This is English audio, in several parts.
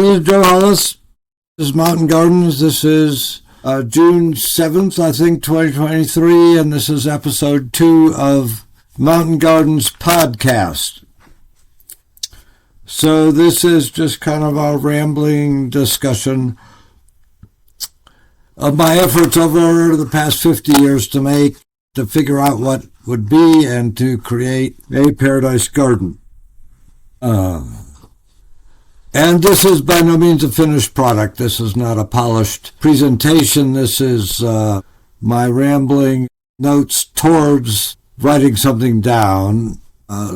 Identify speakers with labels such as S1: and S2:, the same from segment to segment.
S1: This is Joe Hollis. This is Mountain Gardens. This is June 7th, I think, 2023, and this is episode 2 of Mountain Gardens podcast. So this is just kind of a rambling discussion of my efforts over the past 50 years to figure out what would be and to create a paradise garden. And this is by no means a finished product. This is not a polished presentation. This is my rambling notes towards writing something down.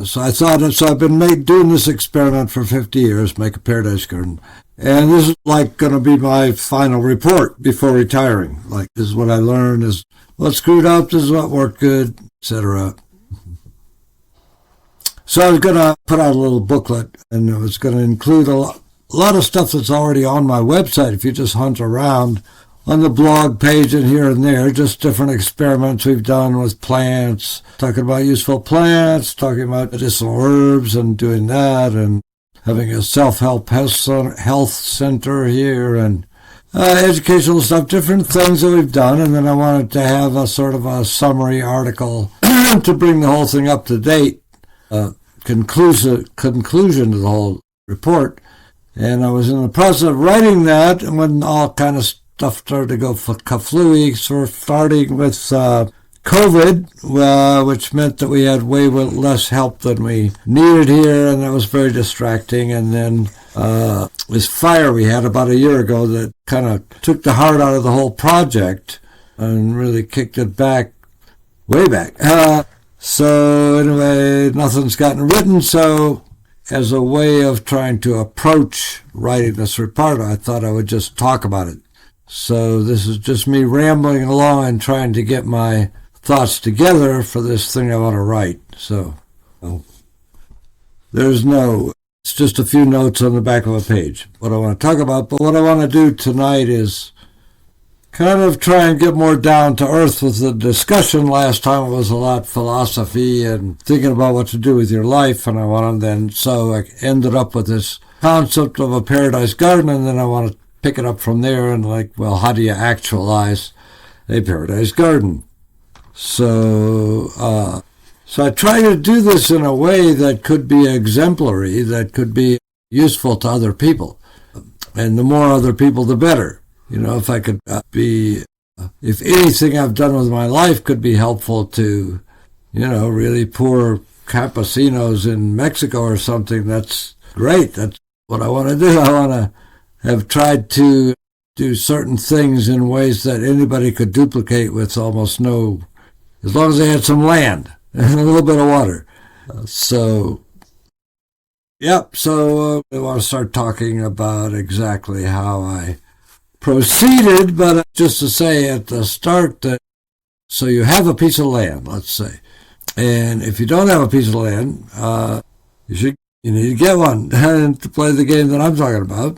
S1: So I've been doing this experiment for 50 years, make a paradise garden. And this is like going to be my final report before retiring. Like, this is what I learned, is what screwed up, this is what worked good, etc. So I was going to put out a little booklet, and it was going to include a lot of stuff that's already on my website. If you just hunt around on the blog page and here and there, just different experiments we've done with plants, talking about useful plants, talking about medicinal herbs and doing that, and having a self-help health center here, and educational stuff, different things that we've done. And then I wanted to have a sort of a summary article to bring the whole thing up to date. Conclusion to the whole report, and I was in the process of writing that, and when all kind of stuff started to go kaflooey, sort of starting with COVID, which meant that we had way less help than we needed here, and that was very distracting. And then this fire we had about a year ago that kind of took the heart out of the whole project and really kicked it back, way back. So anyway, nothing's gotten written, so as a way of trying to approach writing this report, I thought I would just talk about it. So this is just me rambling along and trying to get my thoughts together for this thing I want to write. So it's just a few notes on the back of a page, what I want to talk about. But what I want to do tonight is kind of try and get more down to earth with the discussion. Last time it was a lot philosophy and thinking about what to do with your life, and so I ended up with this concept of a paradise garden, and then I want to pick it up from there and how do you actualize a paradise garden? So I try to do this in a way that could be exemplary, that could be useful to other people, and the more other people, the better. If I could if anything I've done with my life could be helpful to, really poor campesinos in Mexico or something, that's great. That's what I want to do. I want to have tried to do certain things in ways that anybody could duplicate with almost no, as long as they had some land and a little bit of water. So I want to start talking about exactly how I proceeded, but just to say at the start that, so you have a piece of land, let's say, and if you don't have a piece of land, you need to get one to play the game that I'm talking about.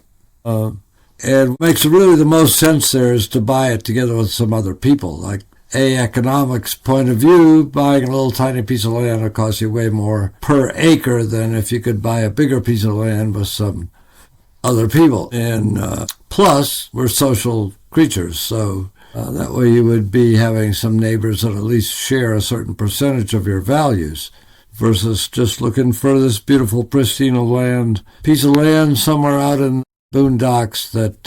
S1: And what makes really the most sense there is to buy it together with some other people. Like economics point of view, buying a little tiny piece of land will cost you way more per acre than if you could buy a bigger piece of land with some other people. And plus, we're social creatures, so that way you would be having some neighbors that at least share a certain percentage of your values, versus just looking for this beautiful, pristine piece of land somewhere out in the boondocks that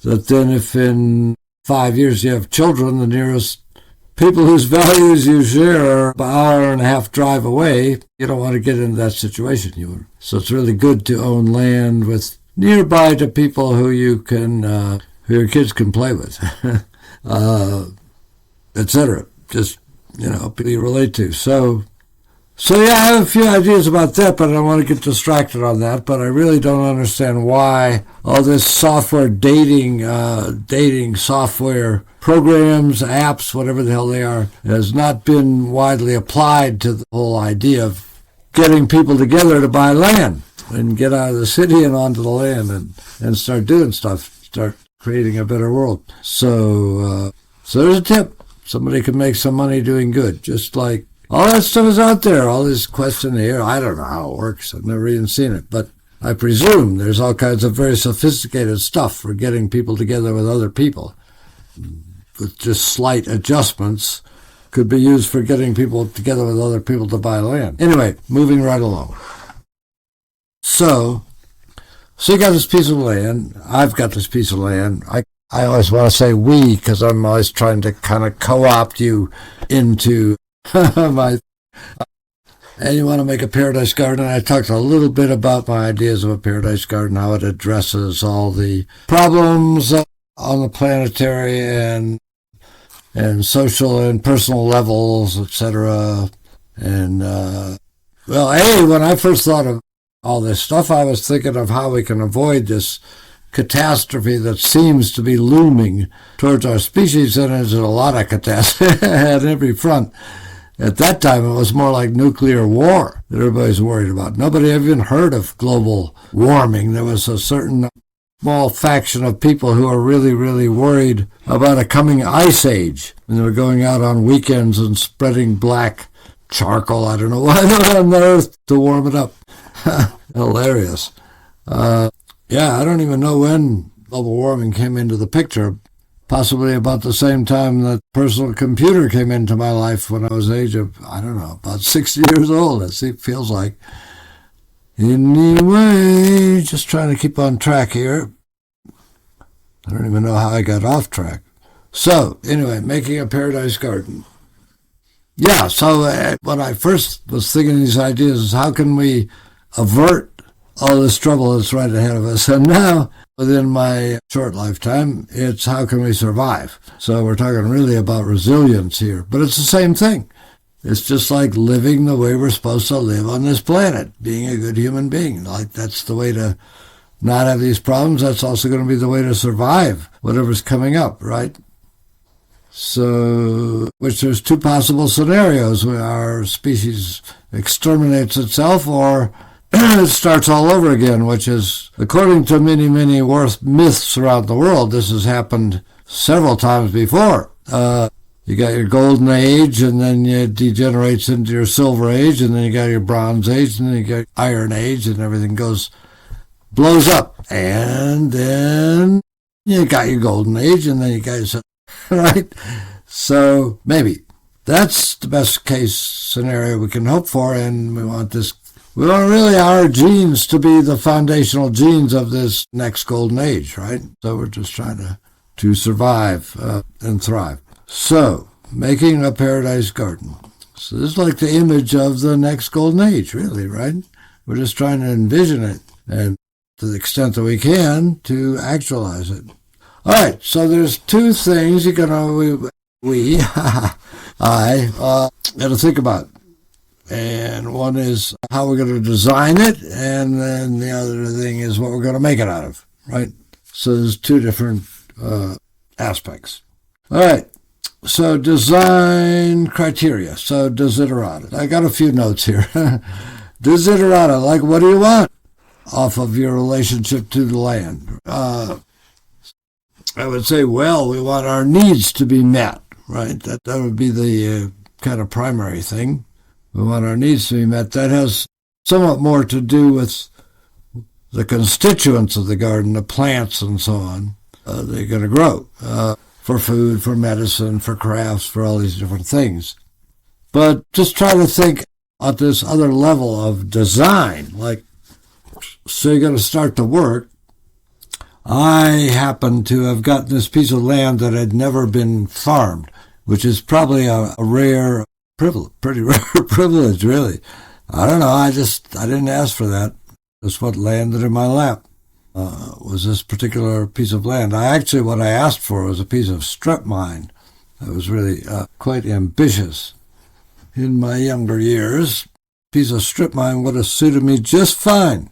S1: then if in 5 years you have children, the nearest people whose values you share are an hour and a half drive away. You don't want to get into that situation. So it's really good to own land with nearby to people who you can, who your kids can play with, etc. Just, people you relate to. So yeah, I have a few ideas about that, but I don't want to get distracted on that. But I really don't understand why all this software dating software programs, apps, whatever the hell they are, has not been widely applied to the whole idea of getting people together to buy land and get out of the city and onto the land and start doing stuff, start creating a better world. So there's a tip. Somebody can make some money doing good, just like all that stuff is out there, all this questionnaire. I don't know how it works. I've never even seen it, but I presume there's all kinds of very sophisticated stuff for getting people together with other people, with just slight adjustments, could be used for getting people together with other people to buy land. Anyway, moving right along. So you got this piece of land. I've got this piece of land. I always want to say we, because I'm always trying to kind of co-opt you into my... And you want to make a paradise garden. I talked a little bit about my ideas of a paradise garden, how it addresses all the problems on the planetary and social and personal levels, etc. And, when I first thought of all this stuff, I was thinking of how we can avoid this catastrophe that seems to be looming towards our species, and there's a lot of catastrophe at every front. At that time, it was more like nuclear war that everybody's worried about. Nobody even heard of global warming. There was a certain small faction of people who are really, really worried about a coming ice age. And they were going out on weekends and spreading black charcoal, I don't know why, on the earth to warm it up. Hilarious. I don't even know when global warming came into the picture. Possibly about the same time that personal computer came into my life when I was the age of, about 60 years old. It feels like. Anyway, just trying to keep on track here. I don't even know how I got off track. So, anyway, making a paradise garden. Yeah, so when I first was thinking these ideas is how can we avert all this trouble that's right ahead of us? And now, within my short lifetime, it's how can we survive? So we're talking really about resilience here. But it's the same thing. It's just like living the way we're supposed to live on this planet, being a good human being. Like that's the way to not have these problems. That's also going to be the way to survive whatever's coming up, right? So, which there's two possible scenarios where our species exterminates itself or it starts all over again, which is, according to many, many myths around the world, this has happened several times before. You got your golden age, and then it degenerates into your silver age, and then you got your bronze age, and then you got iron age, and everything blows up. And then you got your golden age, and then you got your, right? So maybe that's the best case scenario we can hope for, and we want really our genes to be the foundational genes of this next golden age, right? So we're just trying to survive and thrive. So, making a paradise garden. So this is like the image of the next golden age, really, right? We're just trying to envision it, and to the extent that we can, to actualize it. All right, so there's two things I got to think about. And one is how we're going to design it, and then the other thing is what we're going to make it out of, right? So there's two different aspects. All right, so design criteria. So desiderata. I got a few notes here. Desiderata, like what do you want off of your relationship to the land? I would say, well, we want our needs to be met, right? That would be the kind of primary thing. We want our needs to be met. That has somewhat more to do with the constituents of the garden, the plants and so on. They're going to grow for food, for medicine, for crafts, for all these different things. But just try to think at this other level of design. Like, so you're going to start to work. I happen to have gotten this piece of land that had never been farmed, which is probably a rare pretty rare privilege, really. I don't know. I didn't ask for that. That's what landed in my lap. Was this particular piece of land. What I asked for was a piece of strip mine. I was really quite ambitious in my younger years. A piece of strip mine would have suited me just fine.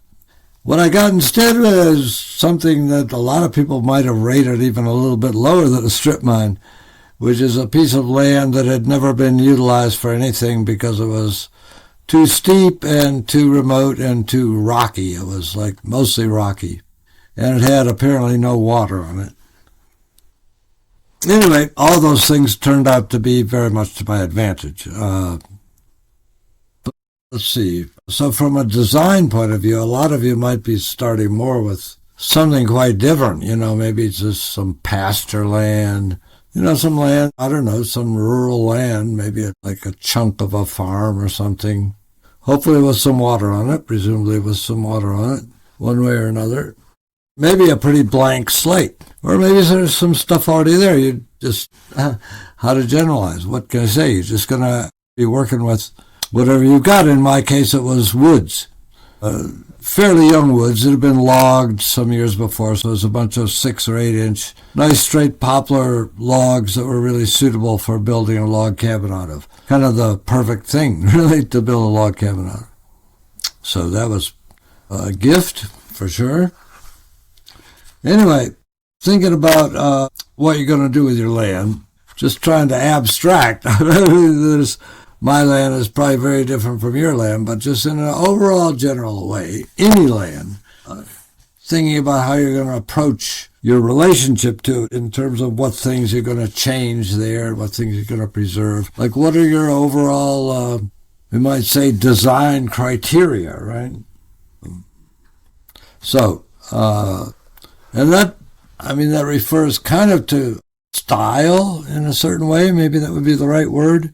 S1: What I got instead was something that a lot of people might have rated even a little bit lower than a strip mine, which is a piece of land that had never been utilized for anything because it was too steep and too remote and too rocky. It was like mostly rocky. And it had apparently no water on it. Anyway, all those things turned out to be very much to my advantage. But let's see. So from a design point of view, a lot of you might be starting more with something quite different. Maybe it's just some pasture land, some land, I don't know, some rural land, maybe like a chunk of a farm or something. Hopefully with some water on it, presumably with some water on it, one way or another. Maybe a pretty blank slate. Or maybe there's some stuff already there. You just, how to generalize? What can I say? You're just going to be working with whatever you've got. In my case, it was woods. Fairly young woods that had been logged some years before, so it was a bunch of 6 or 8 inch, nice straight poplar logs that were really suitable for building a log cabin out of. Kind of the perfect thing, really, to build a log cabin out of. So that was a gift, for sure. Anyway, thinking about what you're going to do with your land, just trying to abstract. My land is probably very different from your land, but just in an overall general way, any land, thinking about how you're going to approach your relationship to it in terms of what things you're going to change there, what things you're going to preserve. Like, what are your overall, we might say, design criteria, right? So, and that refers kind of to style in a certain way. Maybe that would be the right word.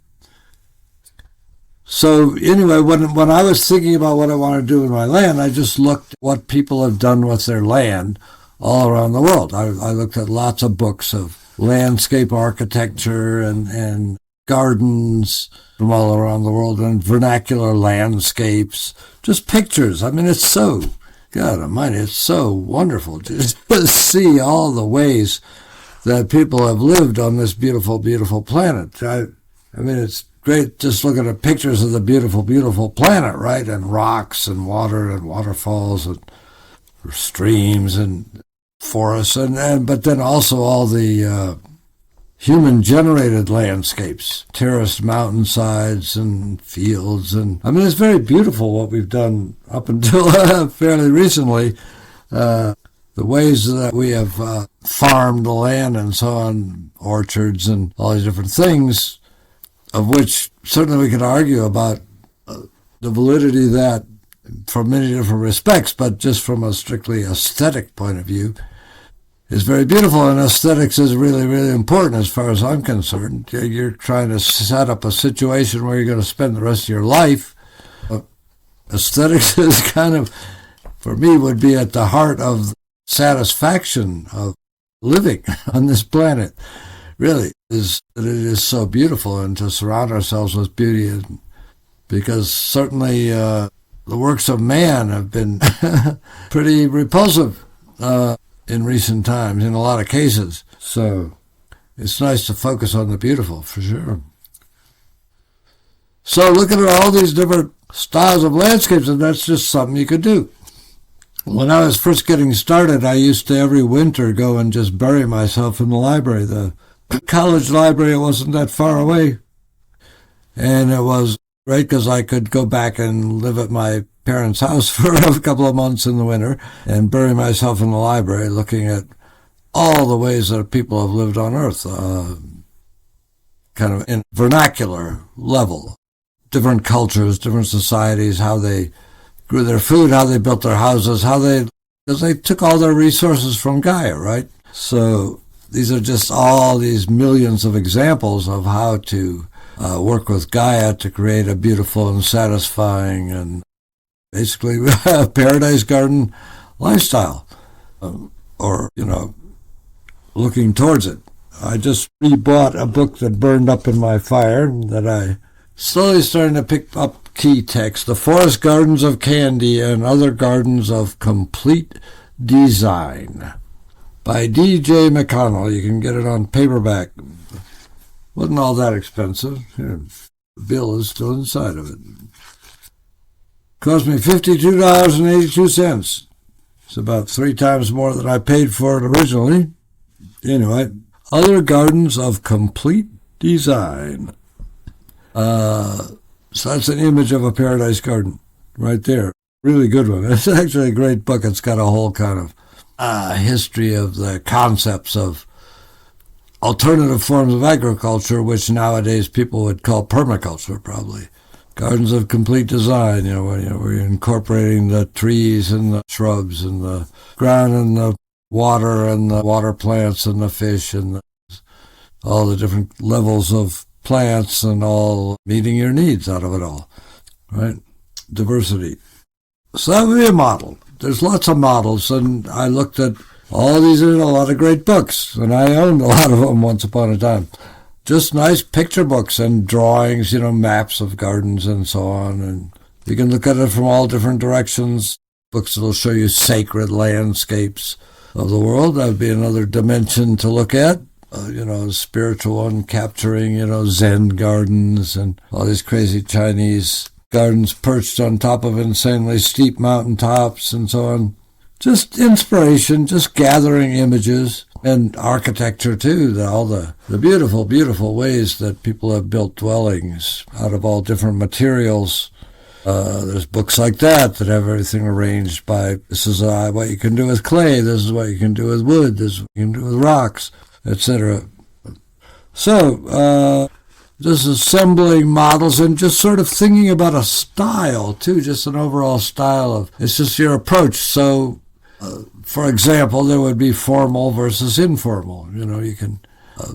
S1: So anyway, when I was thinking about what I want to do with my land, I just looked at what people have done with their land all around the world. I looked at lots of books of landscape architecture and gardens from all around the world and vernacular landscapes, just pictures. I mean, it's so, God almighty, it's so wonderful to see all the ways that people have lived on this beautiful, beautiful planet. I mean, it's great just looking at pictures of the beautiful, beautiful planet, right? And rocks and water and waterfalls and streams and forests, but then also all the human-generated landscapes, terraced mountainsides and fields. And I mean, it's very beautiful what we've done up until fairly recently. The ways that we have farmed the land and so on, orchards and all these different things, of which certainly we could argue about the validity of that from many different respects, but just from a strictly aesthetic point of view, is very beautiful. And aesthetics is really, really important as far as I'm concerned. You're trying to set up a situation where you're going to spend the rest of your life. Aesthetics is kind of, for me, would be at the heart of satisfaction of living on this planet. Really, is that it is so beautiful, and to surround ourselves with beauty, because certainly the works of man have been pretty repulsive in recent times, in a lot of cases. So it's nice to focus on the beautiful, for sure. So looking at all these different styles of landscapes, and that's just something you could do. When I was first getting started, I used to every winter go and just bury myself in the library. The college library wasn't that far away, and it was great because I could go back and live at my parents' house for a couple of months in the winter and bury myself in the library looking at all the ways that people have lived on Earth, kind of in vernacular level. Different cultures, different societies, how they grew their food, how they built their houses, because they took all their resources from Gaia, right? So these are just all these millions of examples of how to work with Gaia to create a beautiful and satisfying and basically a paradise garden lifestyle, or, looking towards it. I just rebought a book that burned up in my fire that I slowly starting to pick up key text, The Forest Gardens of Candy and Other Gardens of Complete Design, by D.J. McConnell. You can get it on paperback. Wasn't all that expensive. Here, the bill is still inside of it. Cost me $52.82. It's about 3 times more than I paid for it originally. Anyway, Other Gardens of Complete Design. So that's an image of a paradise garden right there. Really good one. It's actually a great book. It's got a whole kind of history of the concepts of alternative forms of agriculture, which nowadays people would call permaculture, probably. Gardens of complete design, where you're incorporating the trees and the shrubs and the ground and the water plants and the fish and all the different levels of plants and all meeting your needs out of it all, right? Diversity. So that would be a model. There's lots of models, and I looked at all these in a lot of great books, and I owned a lot of them once upon a time. Just nice picture books and drawings, maps of gardens and so on. And you can look at it from all different directions. Books that will show you sacred landscapes of the world. That would be another dimension to look at. Spiritual one, capturing, Zen gardens and all these crazy Chinese gardens perched on top of insanely steep mountain tops and so on. Just inspiration, just gathering images. And architecture, too, all the beautiful, beautiful ways that people have built dwellings out of all different materials. There's books like that have everything arranged by, this is what you can do with clay, this is what you can do with wood, this is what you can do with rocks, etc. So, just assembling models and just sort of thinking about a style, too, just an overall style of, it's just your approach. So, for example, there would be formal versus informal. You can,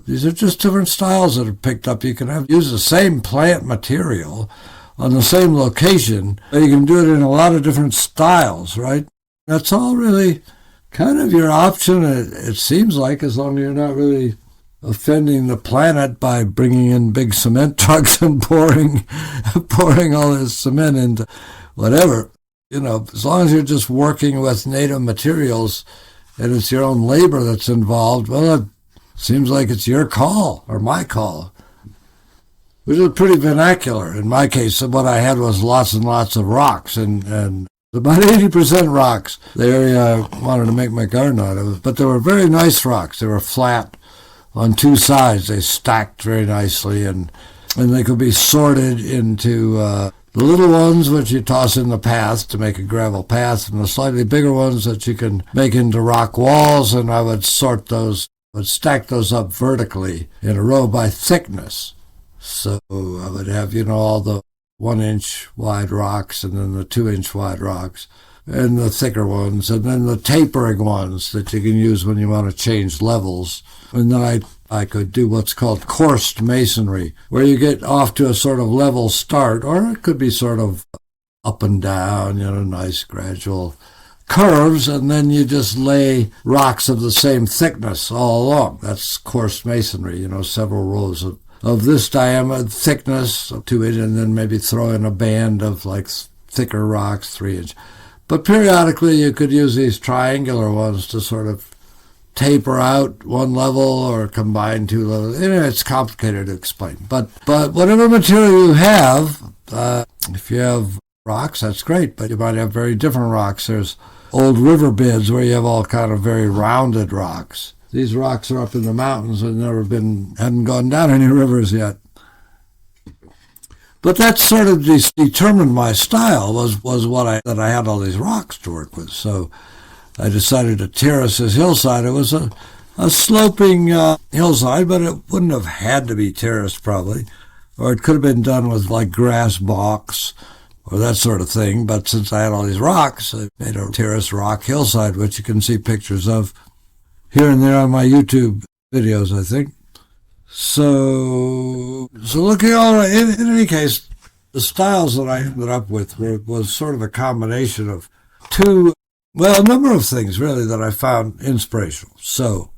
S1: these are just different styles that are picked up. You can use the same plant material on the same location, but you can do it in a lot of different styles, right? That's all really kind of your option, it seems like, as long as you're not really offending the planet by bringing in big cement trucks and pouring all this cement into whatever. As long as you're just working with native materials and it's your own labor that's involved, well, it seems like it's your call or my call, which is pretty vernacular. In my case, what I had was lots and lots of rocks and about 80% rocks. The area I wanted to make my garden out of, but they were very nice rocks. They were flat on two sides. They stacked very nicely and they could be sorted into the little ones, which you toss in the path to make a gravel path, and the slightly bigger ones that you can make into rock walls, and I would stack those up vertically in a row by thickness. So I would have, all the 1-inch wide rocks, and then the 2-inch wide rocks, and the thicker ones, and then the tapering ones that you can use when you want to change levels. And then I could do what's called coursed masonry, where you get off to a sort of level start, or it could be sort of up and down, nice gradual curves, and then you just lay rocks of the same thickness all along. That's coursed masonry, several rows of this diameter, thickness, 2 inch, and then maybe throw in a band of like thicker rocks, 3-inch. But periodically you could use these triangular ones to sort of taper out one level or combine two levels. It's complicated to explain. But whatever material you have, if you have rocks, that's great, but you might have very different rocks. There's old river beds where you have all kind of very rounded rocks. These rocks are up in the mountains and hadn't gone down any rivers yet. But that sort of determined my style, was that I had all these rocks to work with. So I decided to terrace this hillside. It was a sloping hillside, but it wouldn't have had to be terraced probably. Or it could have been done with like grass balks or that sort of thing. But since I had all these rocks, I made a terraced rock hillside, which you can see pictures of here and there on my YouTube videos, I think. So looking all right, in any case, the styles that I ended up with was sort of a combination of a number of things really that I found inspirational. So,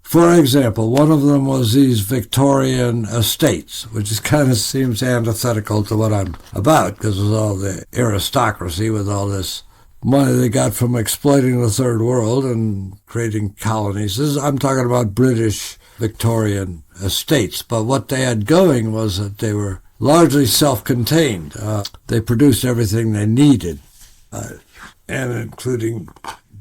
S1: for example, one of them was these Victorian estates, which is kind of seems antithetical to what I'm about, because it was all the aristocracy with all this money they got from exploiting the third world and creating colonies. I'm talking about British Victorian estates, but what they had going was that they were largely self-contained. They produced everything they needed, and including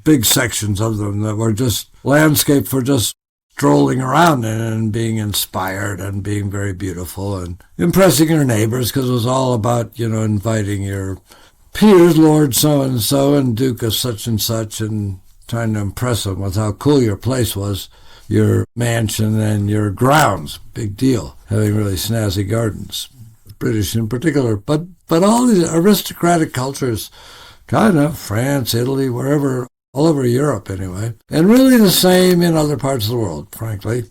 S1: big sections of them that were just landscape for just strolling around in and being inspired and being very beautiful and impressing your neighbors, because it was all about, inviting your peers, Lord so-and-so and Duke of such and such, and trying to impress them with how cool your place was, your mansion and your grounds. Big deal, having really snazzy gardens, British in particular. But But all these aristocratic cultures, kind of France, Italy, wherever, all over Europe anyway, and really the same in other parts of the world, frankly.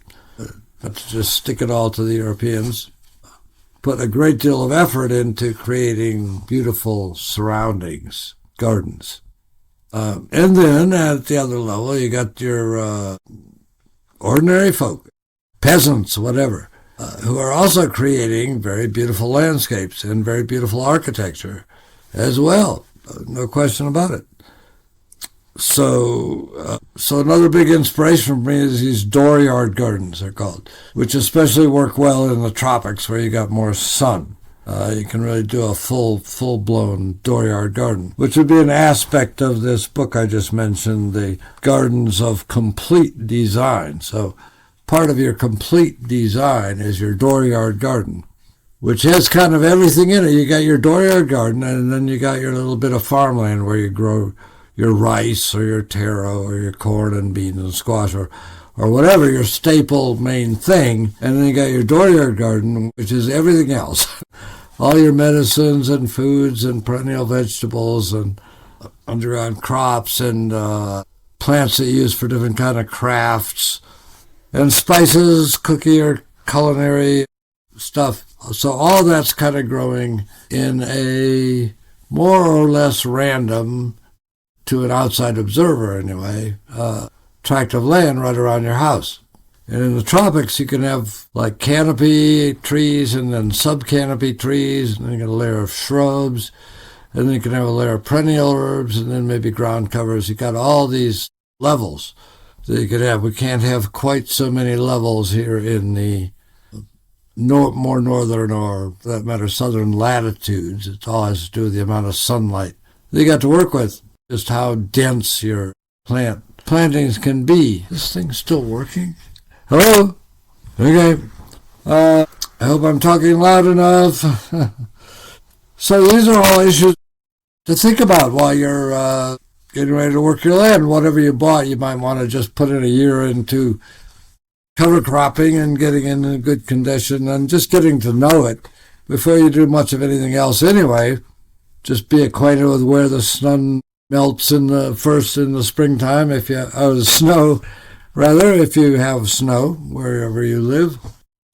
S1: Not to just stick it all to the Europeans. Put a great deal of effort into creating beautiful surroundings, gardens. And then at the other level, you got your ordinary folk, peasants, whatever, who are also creating very beautiful landscapes and very beautiful architecture as well. No question about it. So another big inspiration for me is these dooryard gardens, they're called, which especially work well in the tropics where you got more sun. You can really do a full-blown dooryard garden, which would be an aspect of this book I just mentioned, the Gardens of Complete Design. So part of your complete design is your dooryard garden, which has kind of everything in it. You got your dooryard garden, and then you got your little bit of farmland where you grow your rice or your taro or your corn and beans and squash or whatever, your staple main thing. And then you got your dooryard garden, which is everything else. All your medicines and foods and perennial vegetables and underground crops and plants that you use for different kind of crafts and spices, cookie or culinary stuff. So all that's kind of growing in a more or less random, to an outside observer anyway, tract of land right around your house. And in the tropics, you can have like canopy trees and then sub-canopy trees, and then you get a layer of shrubs, and then you can have a layer of perennial herbs, and then maybe ground covers. You got all these levels that you could have. We can't have quite so many levels here in the more northern, or for that matter, southern latitudes. It all has to do with the amount of sunlight that you got to work with, just how dense your plantings can be. This thing's still working? Hello? Okay. I hope I'm talking loud enough. So these are all issues to think about while you're getting ready to work your land. Whatever you bought, you might want to just put in a year into cover cropping and getting in a good condition and just getting to know it before you do much of anything else anyway. Just be acquainted with where the sun melts in the springtime, if you have snow wherever you live.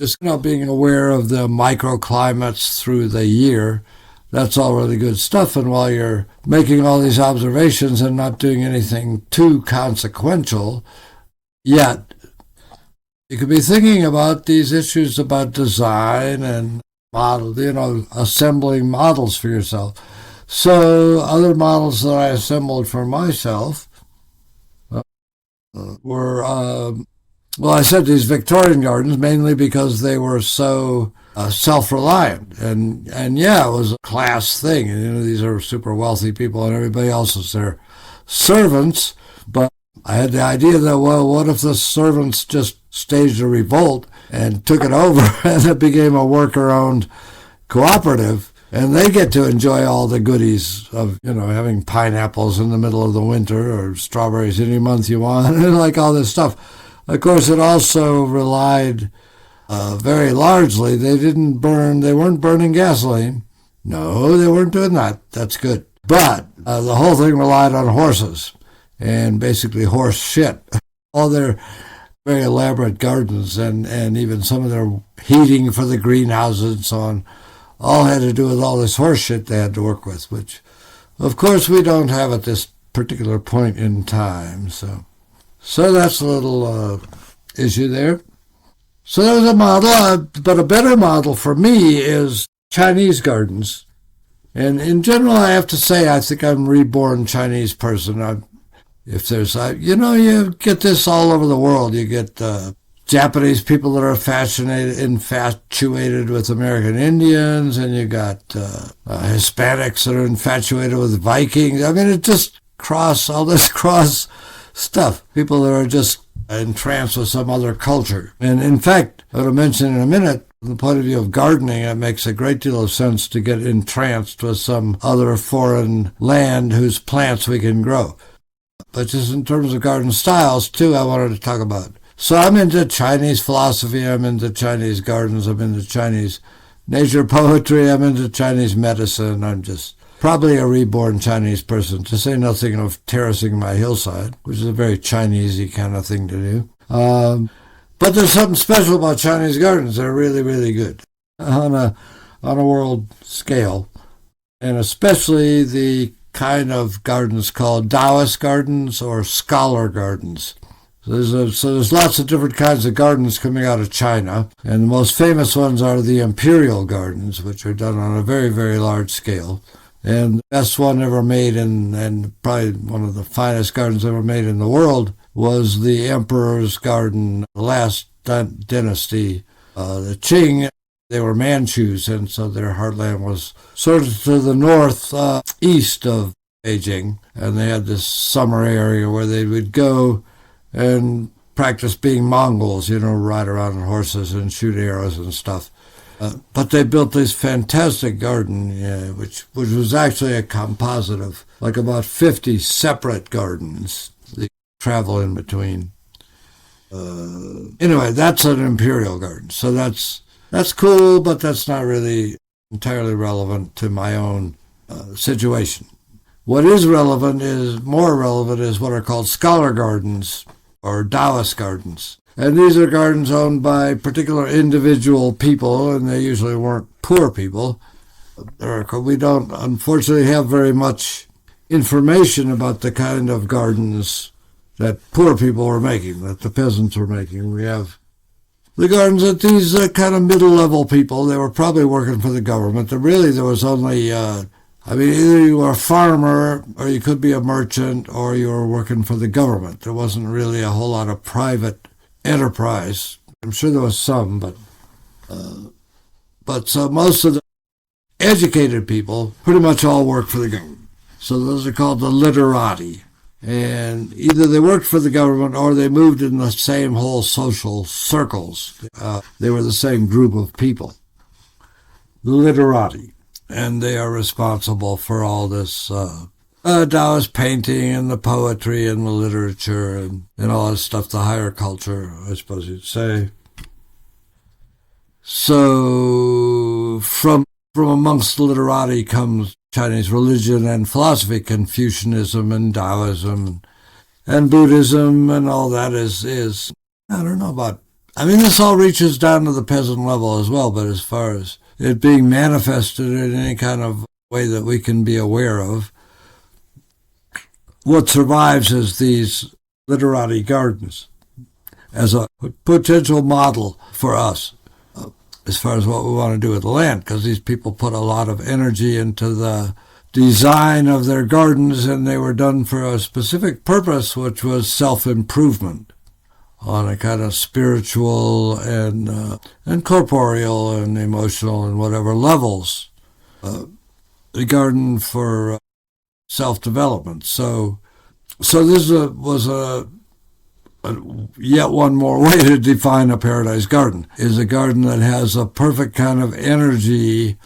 S1: Just being aware of the microclimates through the year. That's all really good stuff. And while you're making all these observations and not doing anything too consequential yet, you could be thinking about these issues about design and assembling models for yourself. So other models that I assembled for myself were, I said these Victorian gardens, mainly because they were so self-reliant. And yeah, it was a class thing. And, these are super wealthy people and everybody else is their servants. But I had the idea that, well, what if the servants just staged a revolt and took it over and it became a worker-owned cooperative? And they get to enjoy all the goodies of, having pineapples in the middle of the winter or strawberries any month you want, and like all this stuff. Of course, it also relied very largely. They weren't burning gasoline. No, they weren't doing that. That's good. But the whole thing relied on horses and basically horse shit. All their very elaborate gardens and even some of their heating for the greenhouses and so on all had to do with all this horse shit they had to work with, which, of course, we don't have at this particular point in time. So that's a little issue there. So that was a model, but a better model for me is Chinese gardens. And in general, I have to say, I think I'm a reborn Chinese person. If there's, you get this all over the world. You get Japanese people that are infatuated with American Indians, and you got Hispanics that are infatuated with Vikings. I mean, it just all this cross stuff. People that are just entranced with some other culture. And in fact, I will mention in a minute, from the point of view of gardening, it makes a great deal of sense to get entranced with some other foreign land whose plants we can grow. But just in terms of garden styles, too, I wanted to talk about. So I'm into Chinese philosophy, I'm into Chinese gardens, I'm into Chinese nature poetry. I'm into Chinese medicine. I'm just probably a reborn Chinese person, to say nothing of terracing my hillside, which is a very Chinese-y kind of thing to do. But there's something special about Chinese gardens. They're really, really good on a world scale, and especially the kind of gardens called Taoist gardens or scholar gardens. So there's lots of different kinds of gardens coming out of China, and the most famous ones are the imperial gardens, which are done on a very, very large scale. And the best one ever made, and probably one of the finest gardens ever made in the world, was the Emperor's Garden, the last dynasty, the Qing. They were Manchus, and so their heartland was sort of to the north east of Beijing, and they had this summer area where they would go and practice being Mongols, ride around on horses and shoot arrows and stuff. But they built this fantastic garden, which was actually a composite of like about 50 separate gardens that travel in between. Anyway, that's an imperial garden. So that's cool, but that's not really entirely relevant to my own situation. What is more relevant is what are called scholar gardens or Taoist gardens. And these are gardens owned by particular individual people, and they usually weren't poor people. We don't, unfortunately, have very much information about the kind of gardens that poor people were making, that the peasants were making. We have the gardens that these kind of middle-level people, they were probably working for the government. There was only, either you were a farmer, or you could be a merchant, or you were working for the government. There wasn't really a whole lot of private enterprise. I'm sure there was some, but so most of the educated people pretty much all work for the government. So those are called the literati. And either they worked for the government or they moved in the same whole social circles. They were the same group of people. The literati. And they are responsible for all this Taoist painting and the poetry and the literature and all that stuff, the higher culture, I suppose you'd say. So from amongst the literati comes Chinese religion and philosophy, Confucianism and Taoism and Buddhism, and all that is I don't know about, this all reaches down to the peasant level as well, but as far as it being manifested in any kind of way that we can be aware of, what survives is these literati gardens as a potential model for us as far as what we want to do with the land, because these people put a lot of energy into the design of their gardens, and they were done for a specific purpose, which was self-improvement on a kind of spiritual and corporeal and emotional and whatever levels. The garden for self-development. So this was yet one more way to define a paradise garden, is a garden that has a perfect kind of energy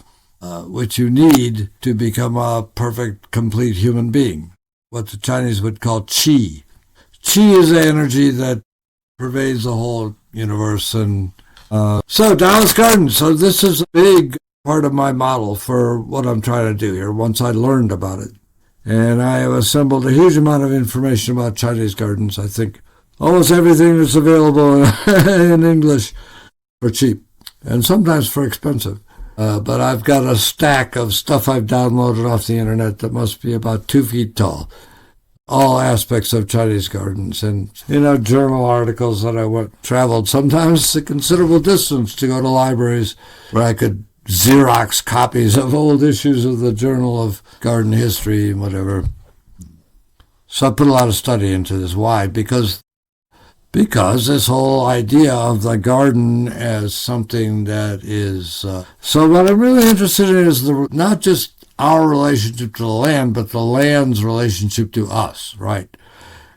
S1: which you need to become a perfect, complete human being, what the Chinese would call qi. Qi is the energy that pervades the whole universe. And so Taoist garden. So this is a big part of my model for what I'm trying to do here once I learned about it. And I have assembled a huge amount of information about Chinese gardens. I think almost everything that's available in English for cheap, and sometimes for expensive. But I've got a stack of stuff I've downloaded off the internet that must be about 2 feet tall. All aspects of Chinese gardens, and journal articles that I traveled sometimes a considerable distance to go to libraries where I could Xerox copies of old issues of the Journal of Garden History and whatever. So I put a lot of study into this. Why? Because this whole idea of the garden as something that is... So what I'm really interested in is not just our relationship to the land, but the land's relationship to us, right?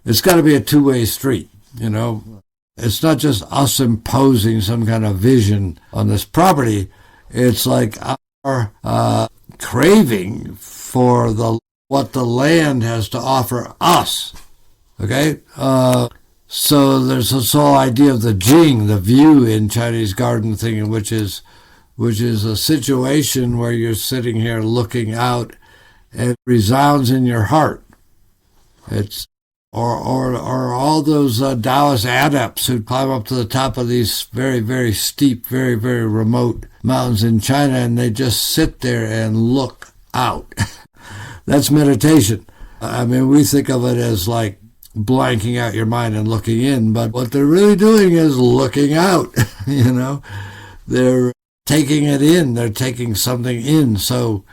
S1: It's got to be a two-way street, It's not just us imposing some kind of vision on this property. It's like our craving for what the land has to offer us, okay? So there's this whole idea of the jing, the view in Chinese garden thinking, which is which is a situation where you're sitting here looking out and it resounds in your heart. It's or all those Taoist adepts who climb up to the top of these very, very steep, very, very remote mountains in China, and they just sit there and look out. That's meditation. I mean, we think of it as like blanking out your mind and looking in, but what they're really doing is looking out, They're taking it in. They're taking something in. So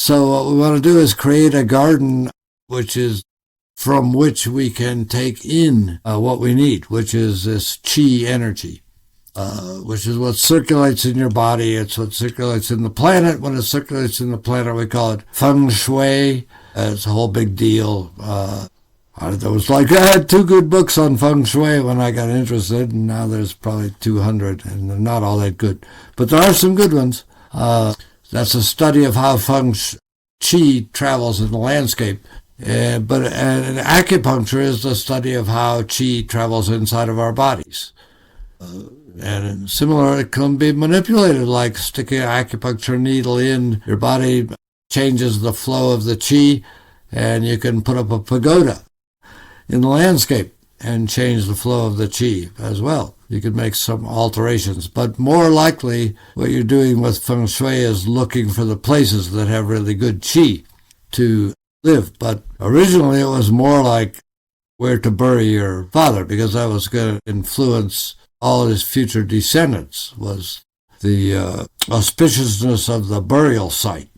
S1: what we want to do is create a garden from which we can take in what we need, which is this qi energy, which is what circulates in your body. It's what circulates in the planet. When it circulates in the planet, we call it feng shui. It's a whole big deal. I had 2 good books on feng shui when I got interested, and now there's probably 200, and they're not all that good. But there are some good ones. That's a study of how feng qi travels in the landscape. But acupuncture is the study of how qi travels inside of our bodies. And similar, it can be manipulated, like sticking an acupuncture needle in your body changes the flow of the qi, and you can put up a pagoda in the landscape and change the flow of the qi as well. You could make some alterations, but more likely what you're doing with feng shui is looking for the places that have really good qi to live. But originally it was more like where to bury your father, because that was going to influence all his future descendants, was the auspiciousness of the burial site.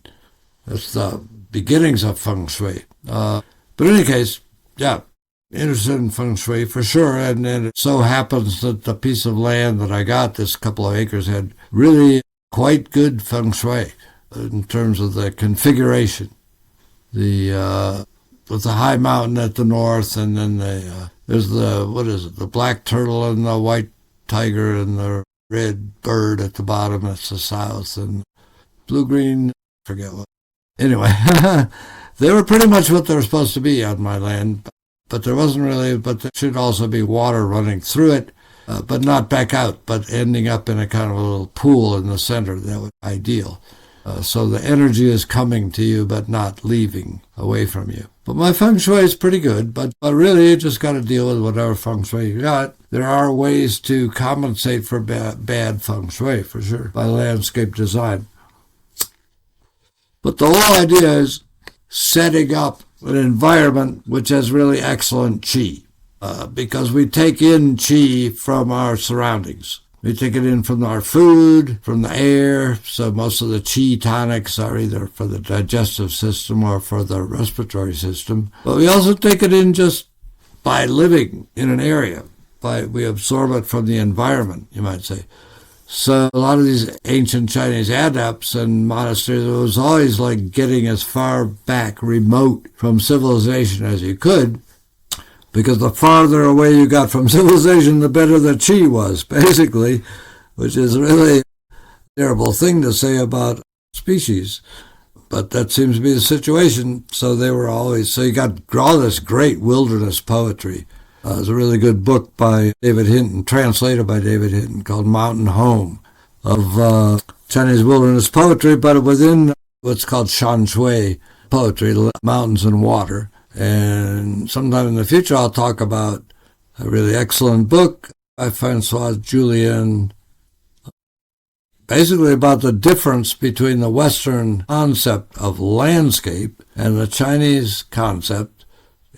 S1: That's the beginnings of feng shui. But in any case, interested in feng shui for sure, and it so happens that the piece of land that I got, this couple of acres, had really quite good feng shui in terms of the configuration. With the high mountain at the north, and then there's the black turtle and the white tiger and the red bird at the bottom, that's the south, and blue-green, forget what. Anyway, they were pretty much what they were supposed to be on my land, but there should also be water running through it, but not back out, but ending up in a kind of a little pool in the center. That would be ideal. So the energy is coming to you, but not leaving away from you. But my feng shui is pretty good, but really you just got to deal with whatever feng shui you got. There are ways to compensate for bad feng shui, for sure, by landscape design. But the whole idea is setting up an environment which has really excellent qi, because we take in qi from our surroundings. We take it in from our food, from the air, so most of the qi tonics are either for the digestive system or for the respiratory system. But we also take it in just by living in an area. We absorb it from the environment, you might say. So a lot of these ancient Chinese adepts and monasteries, it was always like getting as far back, remote from civilization as you could, because the farther away you got from civilization, the better the qi was, basically, which is really a terrible thing to say about species. But that seems to be the situation. So you got all this great wilderness poetry. There's a really good book by David Hinton, translated by David Hinton, called Mountain Home, of Chinese wilderness poetry, but within what's called shan shui poetry, mountains and water. And sometime in the future, I'll talk about a really excellent book by Francois Julien, basically about the difference between the Western concept of landscape and the Chinese concept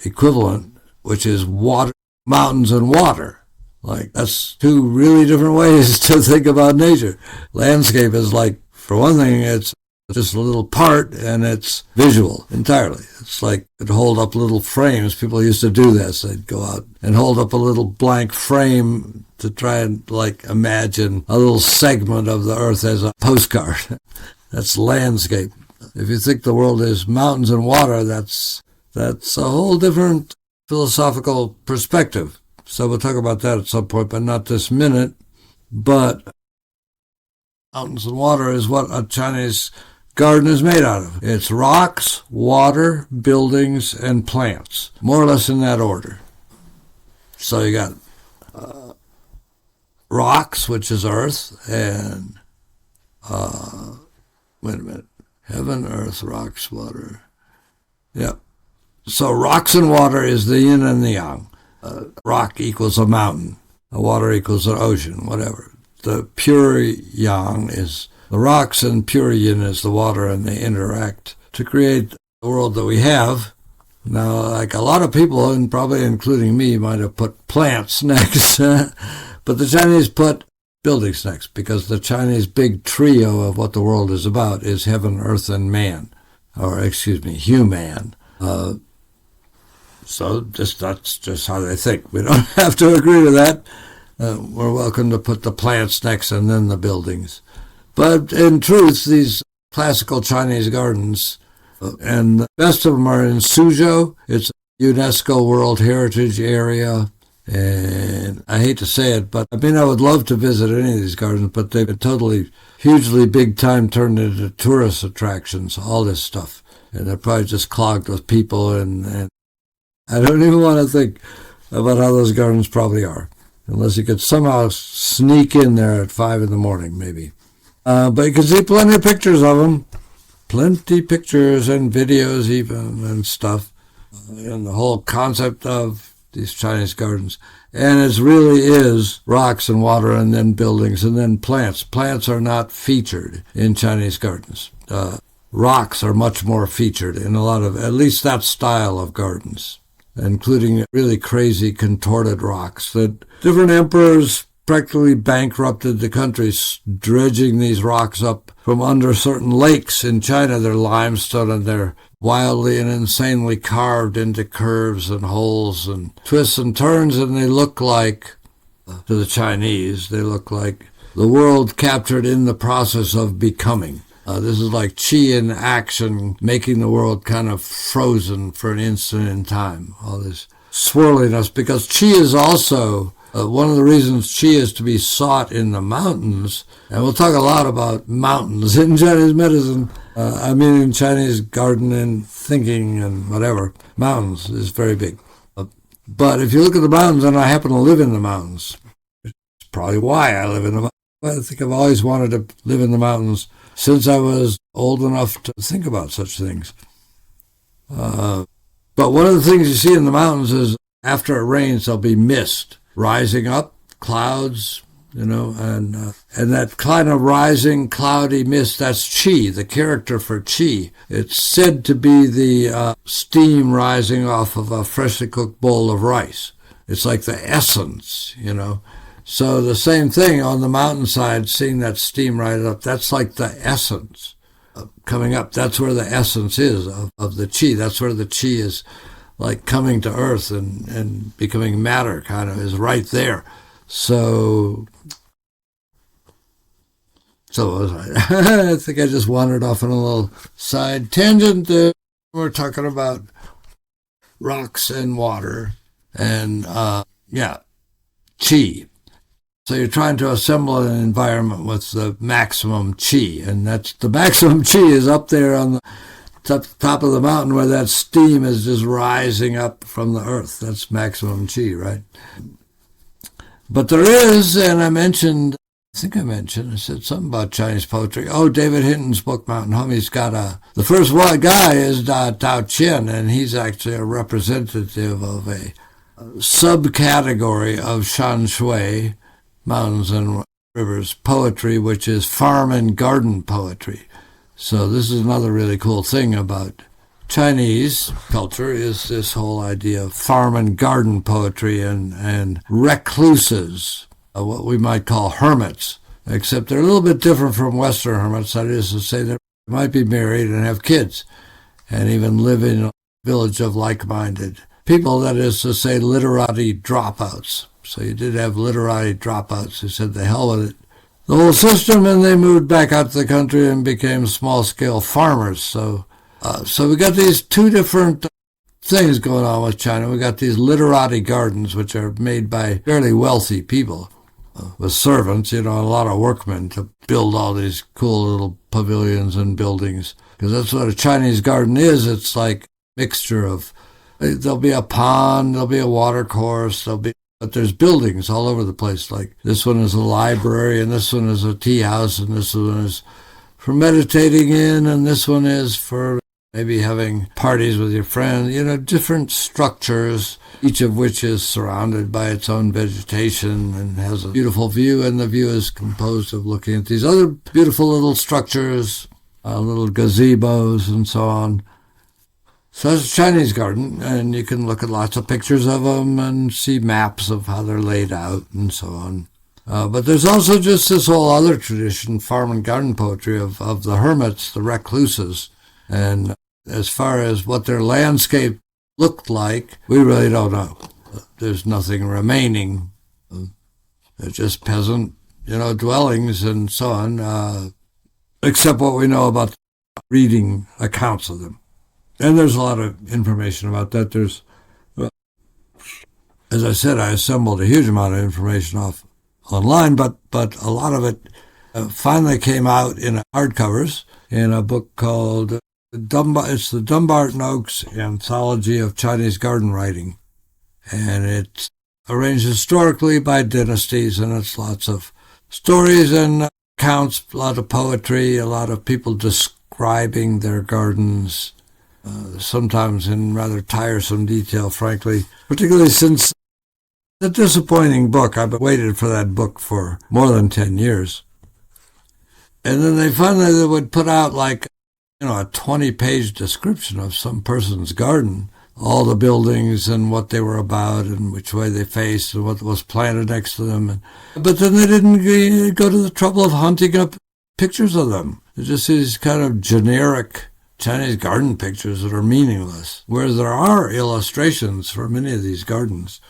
S1: equivalent, which is water, mountains and water. Like, that's 2 really different ways to think about nature. Landscape is like, for one thing, it's just a little part, and it's visual entirely. It's like it hold up little frames. People used to do this. They'd go out and hold up a little blank frame to try and imagine a little segment of the earth as a postcard. That's landscape. If you think the world is mountains and water, that's a whole different philosophical perspective. So we'll talk about that at some point, but not this minute. But mountains and water is what a Chinese garden is made out of. It's rocks, water, buildings, and plants, more or less in that order. So you got rocks, which is earth, and Wait a minute. Heaven, earth, rocks, water. Yep. So rocks and water is the yin and the yang. Rock equals a mountain. Water equals an ocean, whatever. The pure yang is the rocks and pure yin is the water, and they interact to create the world that we have. Now, like a lot of people, and probably including me, might have put plants next, but the Chinese put buildings next, because the Chinese big trio of what the world is about is heaven, earth, and man, or excuse me, human. So that's just how they think. We don't have to agree with that. We're welcome to put the plants next and then the buildings. But in truth, these classical Chinese gardens, and the best of them are in Suzhou. It's a UNESCO World Heritage Area. And I hate to say it, but I mean, I would love to visit any of these gardens, but they've been totally, hugely big time turned into tourist attractions, all this stuff. And they're probably just clogged with people, and I don't even want to think about how those gardens probably are, unless you could somehow sneak in there at 5 in the morning, maybe. But you can see plenty of pictures of them. Plenty pictures and videos even and stuff. And the whole concept of these Chinese gardens. And it really is rocks and water and then buildings and then plants. Plants are not featured in Chinese gardens. Rocks are much more featured in a lot of, at least that style of gardens, including really crazy contorted rocks that different emperors practically bankrupted the countries, dredging these rocks up from under certain lakes. In China, they're limestone, and they're wildly and insanely carved into curves and holes and twists and turns, and they look like, to the Chinese, they look like the world captured in the process of becoming. This is like qi in action, making the world kind of frozen for an instant in time, all this swirliness, because qi is also one of the reasons qi is to be sought in the mountains, and we'll talk a lot about mountains in Chinese medicine. In Chinese garden and thinking and whatever, mountains is very big. But if you look at the mountains, and I happen to live in the mountains, it's probably why I live in the mountains. I think I've always wanted to live in the mountains since I was old enough to think about such things. But one of the things you see in the mountains is after it rains, there'll be mist rising up, clouds, and that kind of rising cloudy mist, that's qi, the character for qi. It's said to be the steam rising off of a freshly cooked bowl of rice. It's like the essence, So the same thing on the mountainside, seeing that steam rise up, that's like the essence coming up. That's where the essence is of the qi. That's where the qi is like coming to earth and becoming matter, kind of, is right there. So I think I just wandered off on a little side tangent. We're talking about rocks and water and, qi. So you're trying to assemble an environment with the maximum qi, and that's the maximum qi is up there on the top of the mountain where that steam is just rising up from the earth. That's maximum qi, right? But there is, and I said something about Chinese poetry. Oh, David Hinton's book, Mountain Home, he's got the first one guy is Tao Qian, and he's actually a representative of a subcategory of Shan Shui, mountains and rivers poetry, which is farm and garden poetry. So this is another really cool thing about Chinese culture, is this whole idea of farm and garden poetry and recluses, what we might call hermits, except they're a little bit different from Western hermits. That is to say, they might be married and have kids and even live in a village of like-minded people. That is to say, literati dropouts. So you did have literati dropouts who said, the hell with it, the whole system, and they moved back out to the country and became small-scale farmers. So we got these two different things going on with China. We got these literati gardens, which are made by fairly wealthy people with servants, a lot of workmen to build all these cool little pavilions and buildings. Because that's what a Chinese garden is. It's like a mixture of, there'll be a pond, there'll be a water course, there'll be But there's buildings all over the place. Like this one is a library, and this one is a tea house, and this one is for meditating in, and this one is for maybe having parties with your friends. Different structures, each of which is surrounded by its own vegetation and has a beautiful view, and the view is composed of looking at these other beautiful little structures, little gazebos and so on. So it's a Chinese garden, and you can look at lots of pictures of them and see maps of how they're laid out and so on. But there's also just this whole other tradition, farm and garden poetry, of the hermits, the recluses. And as far as what their landscape looked like, we really don't know. There's nothing remaining. They're just peasant, dwellings and so on, except what we know about reading accounts of them. And there's a lot of information about that. As I said, I assembled a huge amount of information online, but a lot of it finally came out in hardcovers in a book called it's the Dumbarton Oaks Anthology of Chinese Garden Writing. And it's arranged historically by dynasties, and it's lots of stories and accounts, a lot of poetry, a lot of people describing their gardens, sometimes in rather tiresome detail, frankly, particularly since the disappointing book. I've waited for that book for more than 10 years. And then they would put out like, a 20-page description of some person's garden, all the buildings and what they were about and which way they faced and what was planted next to them. But then they didn't go to the trouble of hunting up pictures of them. They're just these kind of generic Chinese garden pictures that are meaningless, whereas there are illustrations for many of these gardens.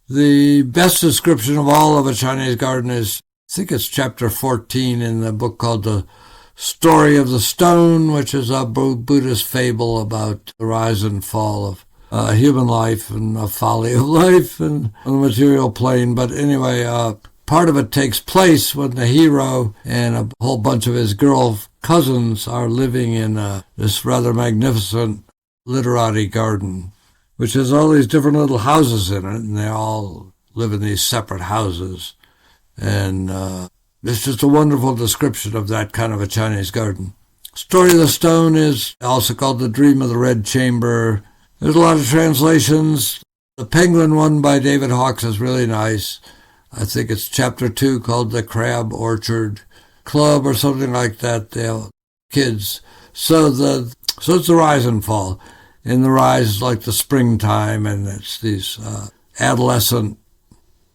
S1: The best description of all of a Chinese garden is, I think it's chapter 14 in the book called The Story of the Stone, which is a Buddhist fable about the rise and fall of human life and the folly of life and on the material plane. But anyway, part of it takes place when the hero and a whole bunch of his girl cousins are living in this rather magnificent literati garden, which has all these different little houses in it, and they all live in these separate houses. And it's just a wonderful description of that kind of a Chinese garden. Story of the Stone is also called The Dream of the Red Chamber. There's a lot of translations. The Penguin one by David Hawkes is really nice. I think it's chapter 2 called The Crab Orchard Club or something like that. They'll kids. So it's the rise and fall. In the rise is like the springtime, and it's these adolescent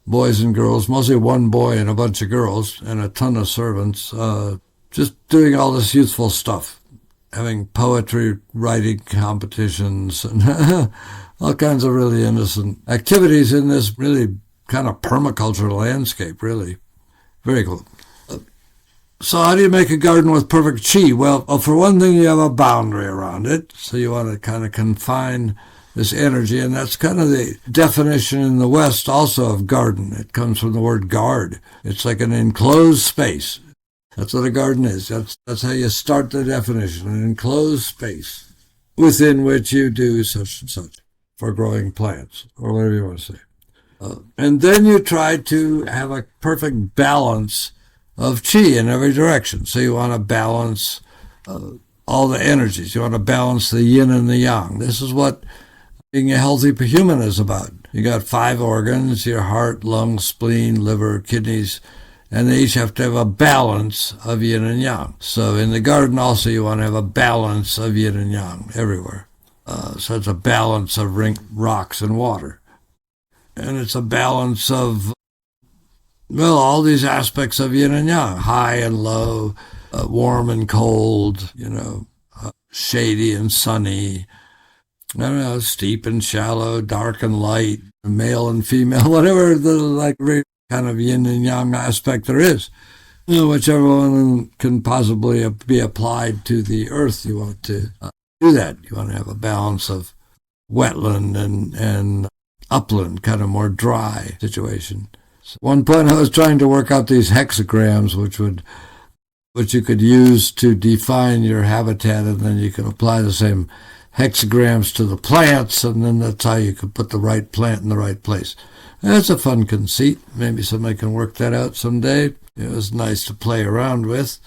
S1: boys and girls, mostly one boy and a bunch of girls and a ton of servants, just doing all this youthful stuff, having poetry writing competitions and all kinds of really innocent activities in this really kind of permaculture landscape, really. Very cool. So how do you make a garden with perfect qi? Well, for one thing, you have a boundary around it. So you want to kind of confine this energy, and that's kind of the definition in the West also of garden. It comes from the word guard. It's like an enclosed space. That's what a garden is. That's how you start the definition, an enclosed space within which you do such and such for growing plants, or whatever you want to say. And then you try to have a perfect balance of qi in every direction. So you want to balance all the energies. You want to balance the yin and the yang. This is what being a healthy human is about. You got 5 organs, your heart, lungs, spleen, liver, kidneys, and they each have to have a balance of yin and yang. So in the garden also you want to have a balance of yin and yang everywhere. So it's a balance of rocks and water. And it's a balance of, well, all these aspects of yin and yang, high and low, warm and cold, shady and sunny, I don't know, steep and shallow, dark and light, male and female, whatever the kind of yin and yang aspect there is. Whichever one can possibly be applied to the earth, you want to do that. You want to have a balance of wetland and upland, kind of more dry situation. So at one point I was trying to work out these hexagrams, which you could use to define your habitat, and then you could apply the same hexagrams to the plants, and then that's how you could put the right plant in the right place. That's a fun conceit. Maybe somebody can work that out someday. It was nice to play around with.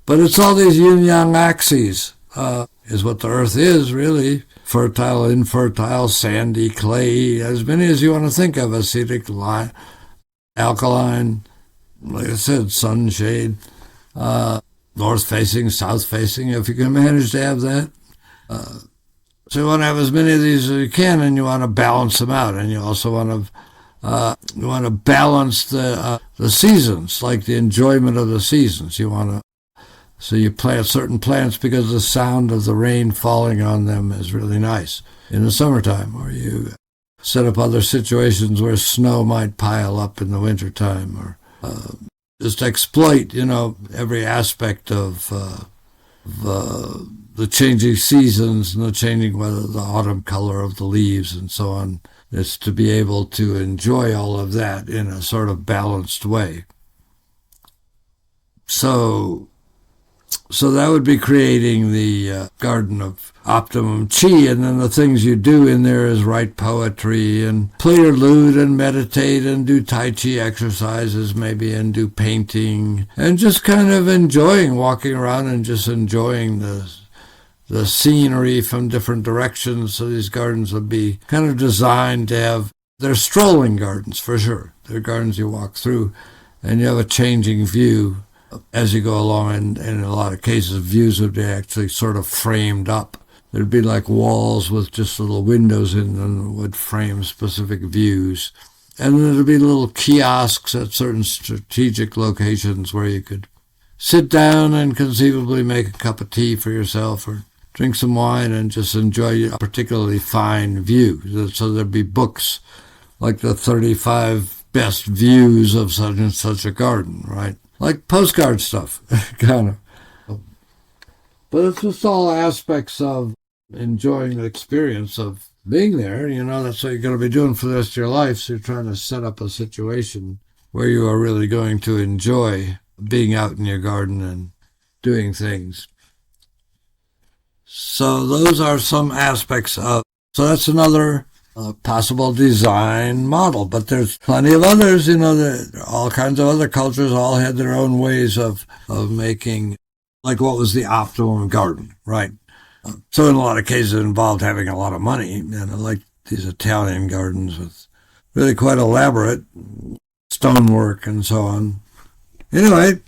S1: But it's all these yin-yang axes, is what the earth is, really. Fertile, infertile, sandy, clay, as many as you want to think of, acidic, alkaline, like I said, sunshade, north-facing, south-facing, if you can manage to have that. So you want to have as many of these as you can, and you want to balance them out, and you also want to balance the seasons, like the enjoyment of the seasons. So you plant certain plants because the sound of the rain falling on them is really nice in the summertime, or you set up other situations where snow might pile up in the wintertime, or just exploit, every aspect of the changing seasons and the changing weather, the autumn color of the leaves and so on. It's to be able to enjoy all of that in a sort of balanced way. So that would be creating the garden of optimum chi, and then the things you do in there is write poetry and play your lute and meditate and do tai chi exercises maybe and do painting and just kind of walking around and just enjoying the scenery from different directions. So these gardens would be kind of designed to have, they're strolling gardens for sure. They're gardens you walk through and you have a changing view as you go along, and in a lot of cases, views would be actually sort of framed up. There'd be like walls with just little windows in them that would frame specific views. And then there'd be little kiosks at certain strategic locations where you could sit down and conceivably make a cup of tea for yourself or drink some wine and just enjoy a particularly fine view. So there'd be books like the 35 best views of such and such a garden, right? Like postcard stuff, kind of. But it's just all aspects of enjoying the experience of being there. That's what you're going to be doing for the rest of your life. So you're trying to set up a situation where you are really going to enjoy being out in your garden and doing things. So those are some aspects of, so that's another possible design model, but there's plenty of others, all kinds of other cultures all had their own ways of making, like what was the optimum garden, right? So in a lot of cases it involved having a lot of money, like these Italian gardens with really quite elaborate stonework and so on. Anyway,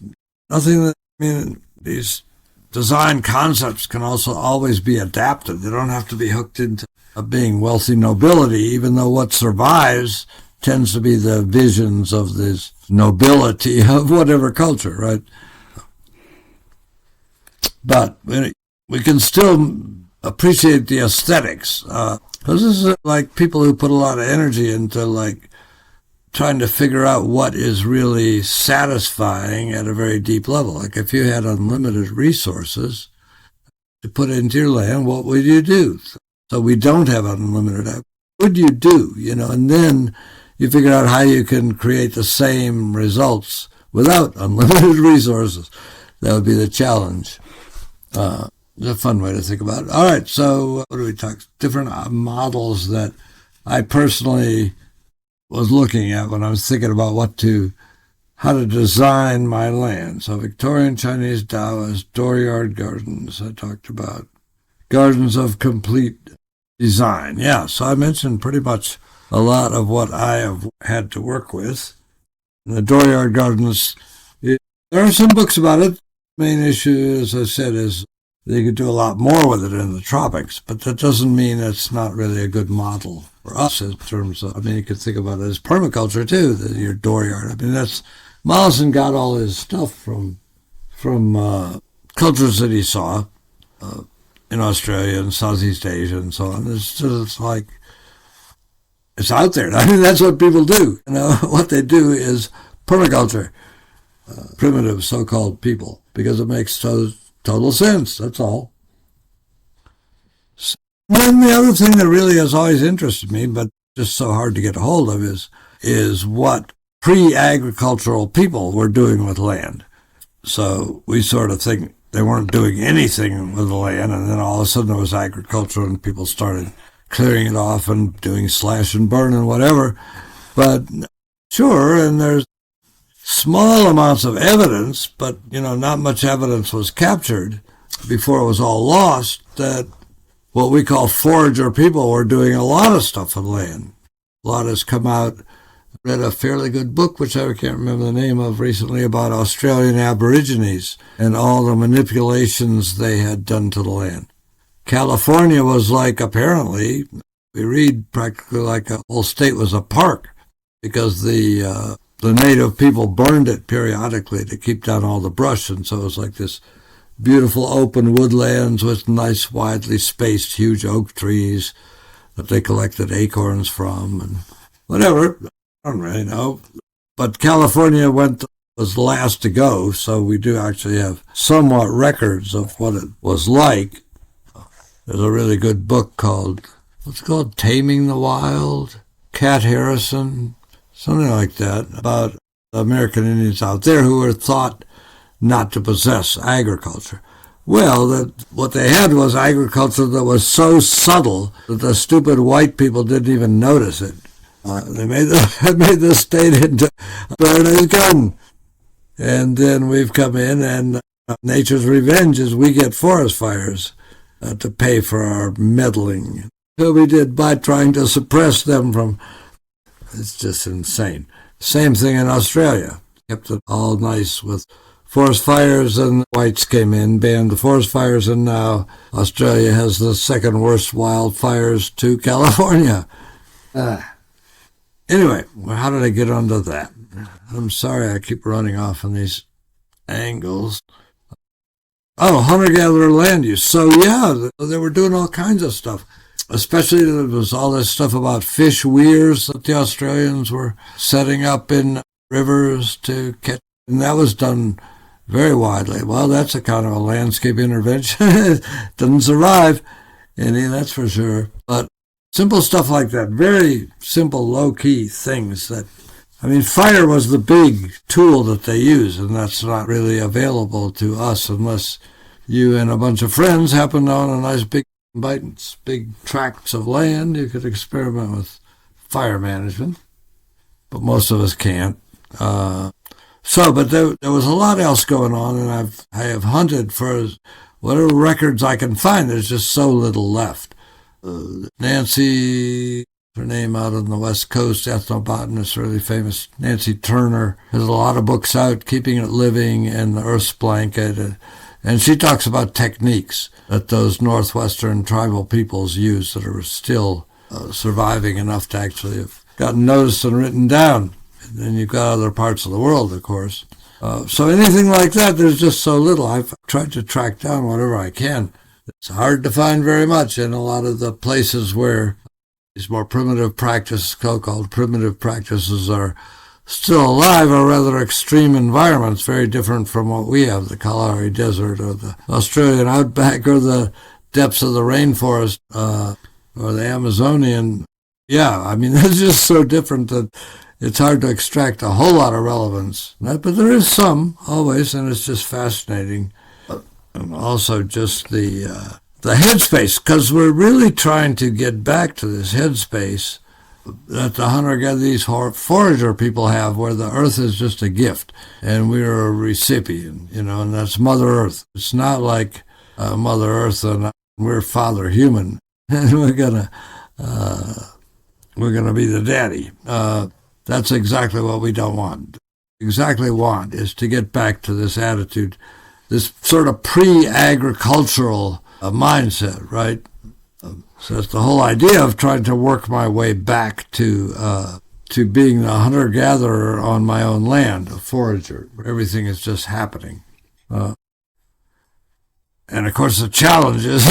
S1: these design concepts can also always be adapted. They don't have to be hooked into being wealthy nobility, even though what survives tends to be the visions of this nobility of whatever culture, right? But we can still appreciate the aesthetics, because this is like people who put a lot of energy into like trying to figure out what is really satisfying at a very deep level. Like if you had unlimited resources to put into your land, what would you do? So we don't have unlimited. What would you do? And then you figure out how you can create the same results without unlimited resources. That would be the challenge. It's a fun way to think about it. All right, so what do we talk? Different models that I personally was looking at when I was thinking about how to design my land. So Victorian Chinese Taoist dooryard gardens I talked about. Gardens of complete design. Yeah, so I mentioned pretty much a lot of what I have had to work with. The dooryard gardens, there are some books about it. The main issue, as I said, is they could do a lot more with it in the tropics, but that doesn't mean it's not really a good model for us in terms of, you could think about it as permaculture too, your dooryard. Mollison got all his stuff from cultures that he saw in Australia and Southeast Asia and so on. It's like, it's out there. That's what people do. What they do is permaculture, primitive so-called people, because it makes total sense. That's all. So, then the other thing that really has always interested me, but just so hard to get a hold of, is what pre-agricultural people were doing with land. So we sort of think they weren't doing anything with the land, and then all of a sudden there was agriculture and people started clearing it off and doing slash and burn and whatever. But sure, and there's small amounts of evidence, but, not much evidence was captured before it was all lost, that what we call forager people were doing a lot of stuff on land. A lot has come out. Read a fairly good book, which I can't remember the name of recently, about Australian Aborigines and all the manipulations they had done to the land. California was like, apparently, we read practically like a whole state was a park because the native people burned it periodically to keep down all the brush, and so it was like this beautiful open woodlands with nice, widely spaced, huge oak trees that they collected acorns from and whatever. I don't really know. But California was last to go, so we do actually have somewhat records of what it was like. There's a really good book called, what's it called? Taming the Wild? Cat Harrison? Something like that, about the American Indians out there who were thought not to possess agriculture. Well, what they had was agriculture that was so subtle that the stupid white people didn't even notice it. They made the state into a paradise garden. And then we've come in, and nature's revenge is we get forest fires to pay for our meddling. So we did by trying to suppress them from... It's just insane. Same thing in Australia. Kept it all nice with forest fires, and the whites came in, banned the forest fires, and now Australia has the second worst wildfires to California. Anyway, how did I get onto that? I'm sorry I keep running off on these angles. Oh, hunter-gatherer land use. So yeah, they were doing all kinds of stuff. Especially there was all this stuff about fish weirs that the Australians were setting up in rivers to catch. And that was done very widely. Well, that's a kind of a landscape intervention. It doesn't survive any, that's for sure. But simple stuff like that, very simple, low-key things that, fire was the big tool that they use, and that's not really available to us unless you and a bunch of friends happen to own a nice big tracts of land. You could experiment with fire management, but most of us can't. But there was a lot else going on, and I have hunted for whatever records I can find. There's just so little left. Nancy, her name out on the West Coast, ethnobotanist, really famous, Nancy Turner, has a lot of books out, Keeping It Living and The Earth's Blanket, and she talks about techniques that those northwestern tribal peoples use that are still surviving enough to actually have gotten noticed and written down. And then you've got other parts of the world, of course. So anything like that, there's just so little. I've tried to track down whatever I can. It's hard to find very much in a lot of the places where these more primitive practices, so-called primitive practices, are still alive, or rather extreme environments, very different from what we have, the Kalahari Desert or the Australian outback or the depths of the rainforest or the Amazonian. Yeah, that's just so different that it's hard to extract a whole lot of relevance. But there is some, always, and it's just fascinating. And also just the headspace, because we're really trying to get back to this headspace that the hunter-gatherer, these forager people have, where the earth is just a gift, and we're a recipient, and that's Mother Earth. It's not like Mother Earth and we're Father Human, and we're gonna be the daddy. That's exactly what we don't want. Exactly want is to get back to this attitude, this sort of pre-agricultural mindset, right? So it's the whole idea of trying to work my way back to being the hunter-gatherer on my own land, a forager, where everything is just happening. And of course the challenge is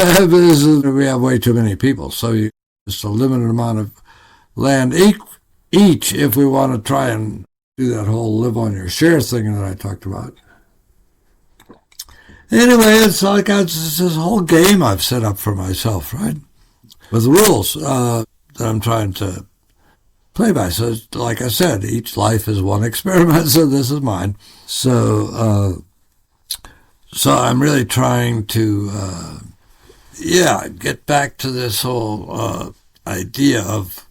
S1: we have way too many people, so just a limited amount of land each if we want to try and do that whole live on your share thing that I talked about. Anyway, it's like it's this whole game I've set up for myself, right? With rules that I'm trying to play by. So, like I said, each life is one experiment, so this is mine. So I'm really trying to, get back to this whole idea of,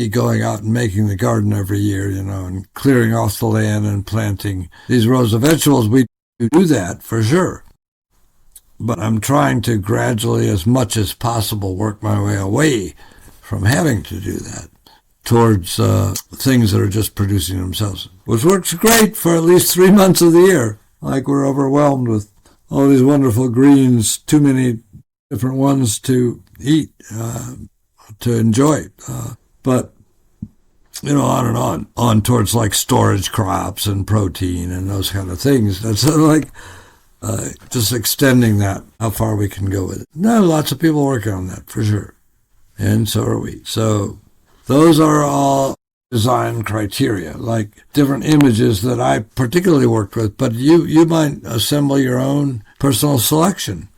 S1: going out and making the garden every year, and clearing off the land and planting these rows of vegetables. We do that for sure. But I'm trying to gradually, as much as possible, work my way away from having to do that towards things that are just producing themselves, which works great for at least 3 months of the year. Like we're overwhelmed with all these wonderful greens, too many different ones to eat, to enjoy. But, on and on towards like storage crops and protein and those kind of things. That's like just extending that, how far we can go with it. No, lots of people working on that for sure. And so are we. So those are all design criteria, like different images that I particularly worked with, but you might assemble your own personal selection.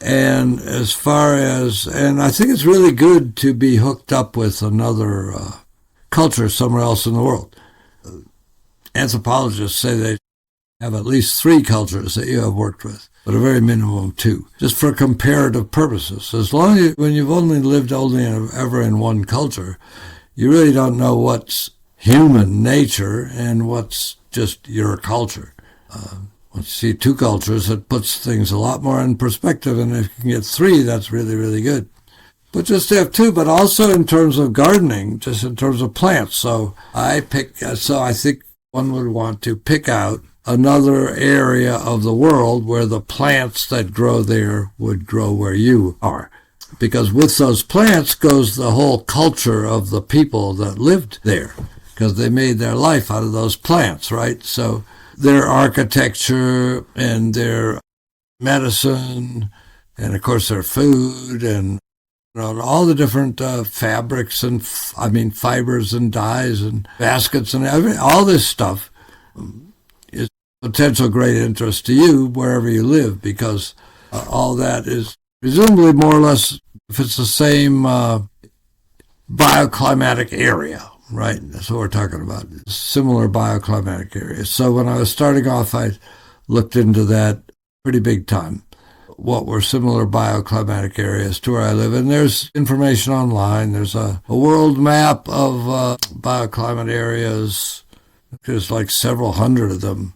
S1: And as far as, and I think it's really good to be hooked up with another culture somewhere else in the world. Anthropologists say they have at least 3 cultures that you have worked with, but a very minimum 2, just for comparative purposes. As long as when you've only lived ever in one culture, you really don't know what's human nature and what's just your culture. Once you see 2 cultures, it puts things a lot more in perspective, and if you can get 3, that's really, really good. But just to have 2, but also in terms of gardening, just in terms of plants. So I think one would want to pick out another area of the world where the plants that grow there would grow where you are. Because with those plants goes the whole culture of the people that lived there, because they made their life out of those plants, right? So their architecture and their medicine and, of course, their food and all the different fabrics and, fibers and dyes and baskets and all this stuff is potential great interest to you wherever you live, because all that is presumably more or less, if it's the same bioclimatic area, right? That's what we're talking about. Similar bioclimatic areas. So when I was starting off, I looked into that pretty big time. What were similar bioclimatic areas to where I live? And there's information online. There's a world map of bioclimate areas. There's like several hundred of them.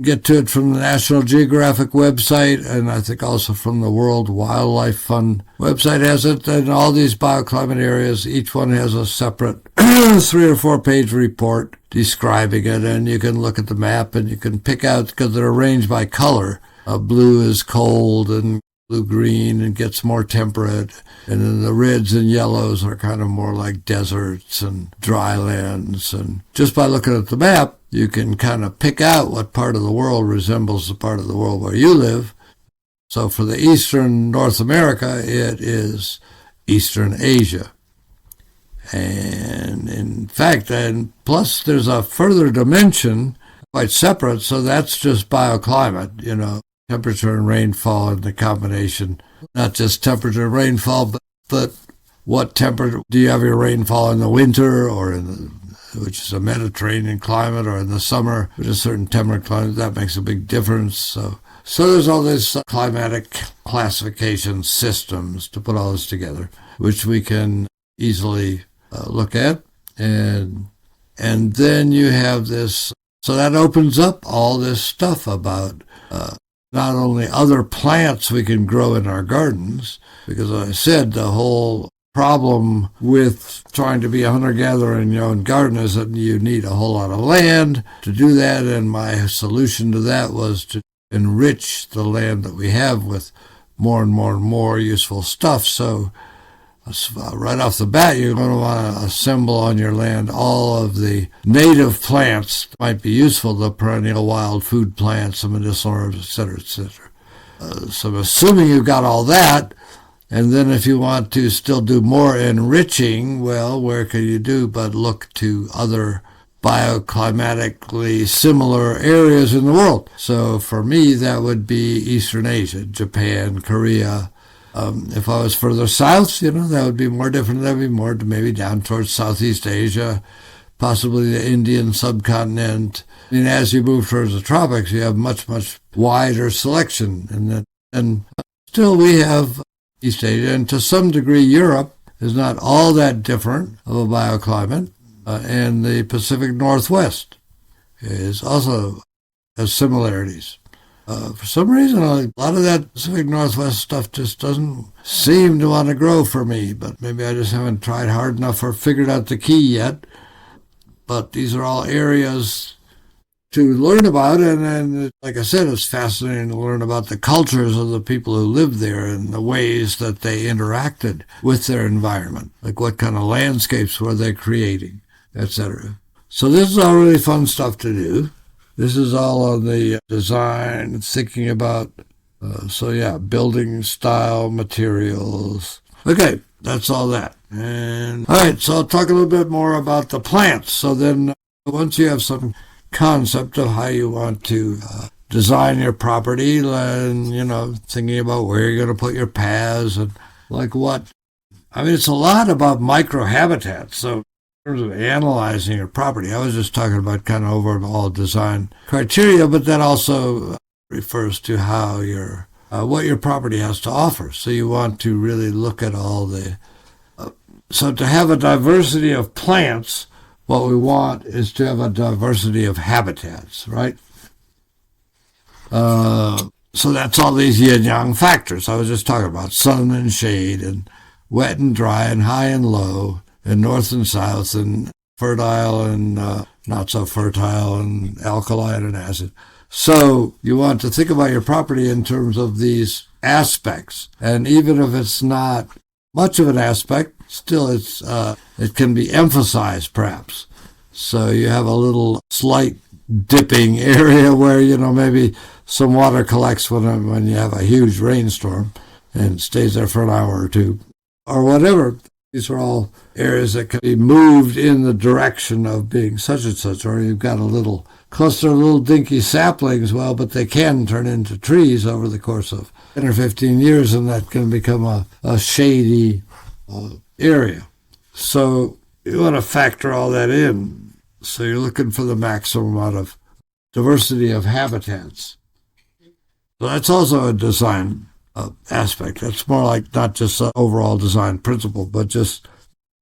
S1: Get to it from the National Geographic website, and I think also from the World Wildlife Fund website has it. And all these bioclimate areas, each one has a separate 3 or 4 page report describing it, and you can look at the map and you can pick out, because they're arranged by color. Blue is cold and blue-green and gets more temperate, and then the reds and yellows are kind of more like deserts and dry lands. And just by looking at the map, you can kind of pick out what part of the world resembles the part of the world where you live. So for the Eastern North America, it is Eastern Asia. And in fact, and plus there's a further dimension, quite separate, so that's just bioclimate, temperature and rainfall and the combination, not just temperature and rainfall, but what temperature, do you have your rainfall in the winter or which is a Mediterranean climate, or in the summer, which is a certain temperate climate? That makes a big difference. So there's all these climatic classification systems to put all this together, which we can easily look at. And then you have this, so that opens up all this stuff about not only other plants we can grow in our gardens, because as I said, the whole problem with trying to be a hunter-gatherer in your own garden is that you need a whole lot of land to do that, and my solution to that was to enrich the land that we have with more and more and more useful stuff. So right off the bat, you're going to want to assemble on your land all of the native plants that might be useful, the perennial wild food plants, the medicinal herbs, etc., etc. So assuming you've got all that, and then if you want to still do more enriching, well, where can you do but look to other bioclimatically similar areas in the world? So for me, that would be Eastern Asia, Japan, Korea. If I was further south, that would be more different. That would be more maybe down towards Southeast Asia, possibly the Indian subcontinent. As you move towards the tropics, you have much, much wider selection. And still we have East Asia, and to some degree Europe, is not all that different of a bioclimate, and the Pacific Northwest is also has similarities. For some reason, a lot of that Pacific Northwest stuff just doesn't seem to want to grow for me, but maybe I just haven't tried hard enough or figured out the key yet. But these are all areas to learn about, and like I said, it's fascinating to learn about the cultures of the people who lived there and the ways that they interacted with their environment, like what kind of landscapes were they creating, etc. So this is all really fun stuff to do. This is all on the design, thinking about, building style, materials. Okay, that's all that. And all right, so I'll talk a little bit more about the plants. So then once you have some concept of how you want to design your property, and, thinking about where you're going to put your paths and like what. I mean, it's a lot about microhabitats. So in terms of analyzing your property, I was just talking about kind of overall design criteria, but that also refers to how what your property has to offer. So you want to really look at all so to have a diversity of plants, what we want is to have a diversity of habitats, right? So that's all these yin-yang factors I was just talking about, sun and shade, and wet and dry, and high and low, and north and south, and fertile and not so fertile, and alkaline and acid. So you want to think about your property in terms of these aspects. And even if it's not much of an aspect, still it can be emphasized perhaps. So you have a little slight dipping area where, maybe some water collects when you have a huge rainstorm and stays there for an hour or two or whatever. These are all areas that can be moved in the direction of being such and such, or you've got a little cluster of little dinky saplings, but they can turn into trees over the course of 10 or 15 years, and that can become a shady area. So you want to factor all that in. So you're looking for the maximum amount of diversity of habitats. So that's also a design aspect. That's more like not just an overall design principle, but just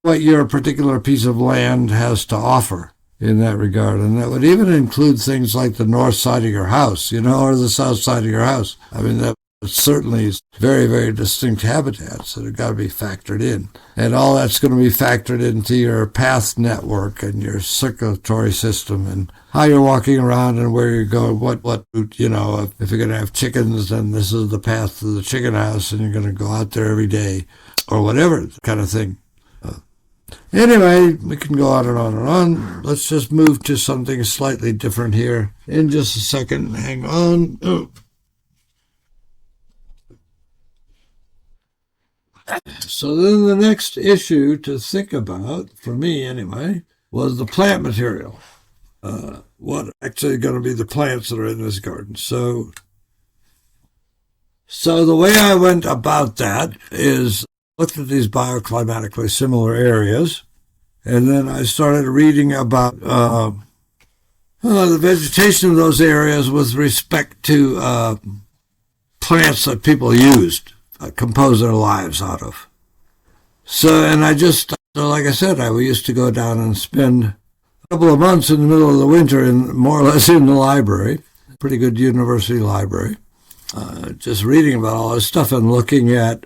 S1: what your particular piece of land has to offer in that regard. And that would even include things like the north side of your house, or the south side of your house. I mean, that certainly is very, very distinct habitats that have got to be factored in. And all that's going to be factored into your path network and your circulatory system and how you're walking around and where you're going, what route, if you're going to have chickens, then this is the path to the chicken house and you're going to go out there every day or whatever kind of thing. Anyway, we can go on and on and on. Let's just move to something slightly different here in just a second. Hang on. Oh. So then the next issue to think about, for me anyway, was the plant material. What actually going to be the plants that are in this garden. So the way I went about that is looked at these bioclimatically similar areas, and then I started reading about the vegetation of those areas with respect to plants that people used, compose their lives out of. So like I said, I used to go down and spend a couple of months in the middle of the winter more or less in the library, pretty good university library, just reading about all this stuff and looking at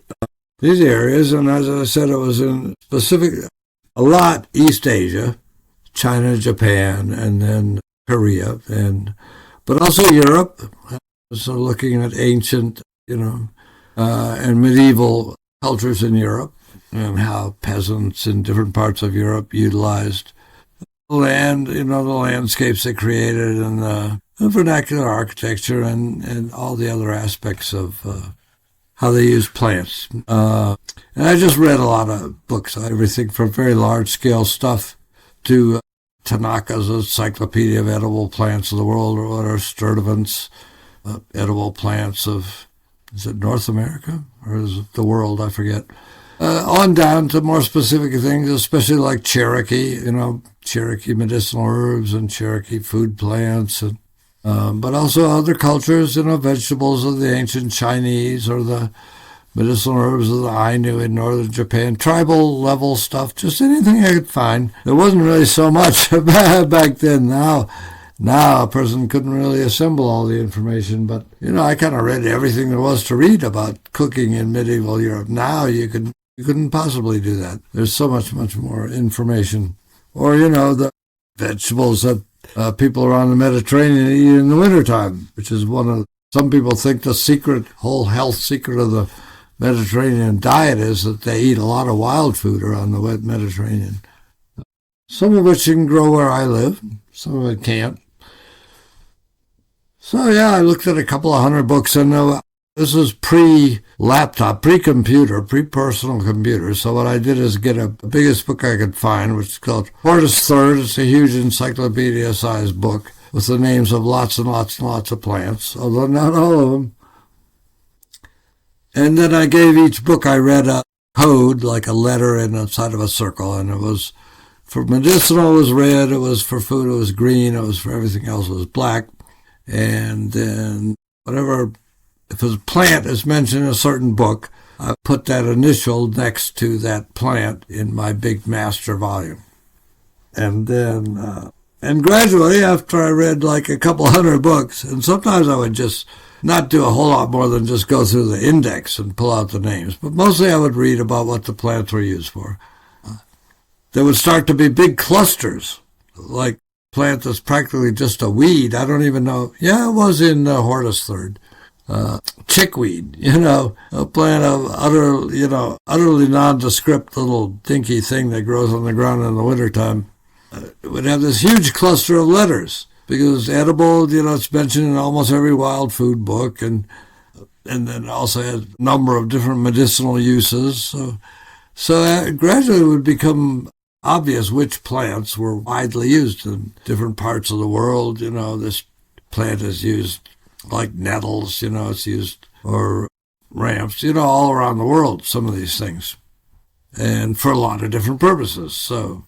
S1: these areas. And as I said, it was in a lot East Asia, China, Japan, and then Korea, but also Europe. So looking at ancient, and medieval cultures in Europe, and how peasants in different parts of Europe utilized the land, the landscapes they created, and the vernacular architecture, and all the other aspects of how they use plants. And I just read a lot of books, everything from very large-scale stuff to Tanaka's Encyclopedia of Edible Plants of the World, or Sturtevant's Edible Plants of, is it North America, or is it the world? I forget. On down to more specific things, especially like Cherokee, Cherokee medicinal herbs and Cherokee food plants, and but also other cultures, vegetables of the ancient Chinese or the medicinal herbs that I knew in northern Japan, tribal level stuff, just anything I could find. There wasn't really so much back then. Now a person couldn't really assemble all the information, but I kind of read everything there was to read about cooking in medieval Europe. Now you couldn't possibly do that. There's so much more information. Or the vegetables that people around the Mediterranean eat in the wintertime, which is some people think the whole health secret of the Mediterranean diet is that they eat a lot of wild food around the wet Mediterranean. Some of which you can grow where I live, some of it can't. So yeah, I looked at a couple of 100 books, and this was pre-laptop, pre-computer, pre-personal computer. So what I did is get the biggest book I could find, which is called Hortus Third. It's a huge encyclopedia-sized book with the names of lots and lots and lots of plants, although not all of them. And then I gave each book I read a code, like a letter inside of a circle, and it was for medicinal it was red, it was for food it was green, it was for everything else it was black. And then if a plant is mentioned in a certain book, I put that initial next to that plant in my big master volume. And then, and gradually, after I read like a couple 100 books, and sometimes I would just not do a whole lot more than just go through the index and pull out the names, but mostly I would read about what the plants were used for. There would start to be big clusters, like plant that's practically just a weed. I don't even know. Yeah, it was in Hortus Third. Chickweed, a plant of utterly nondescript little dinky thing that grows on the ground in the wintertime. It would have this huge cluster of letters because it's edible, it's mentioned in almost every wild food book, and then it also has a number of different medicinal uses. So gradually it would become obvious which plants were widely used in different parts of the world. This plant is used like nettles, it's used, or ramps, all around the world, some of these things, and for a lot of different purposes. So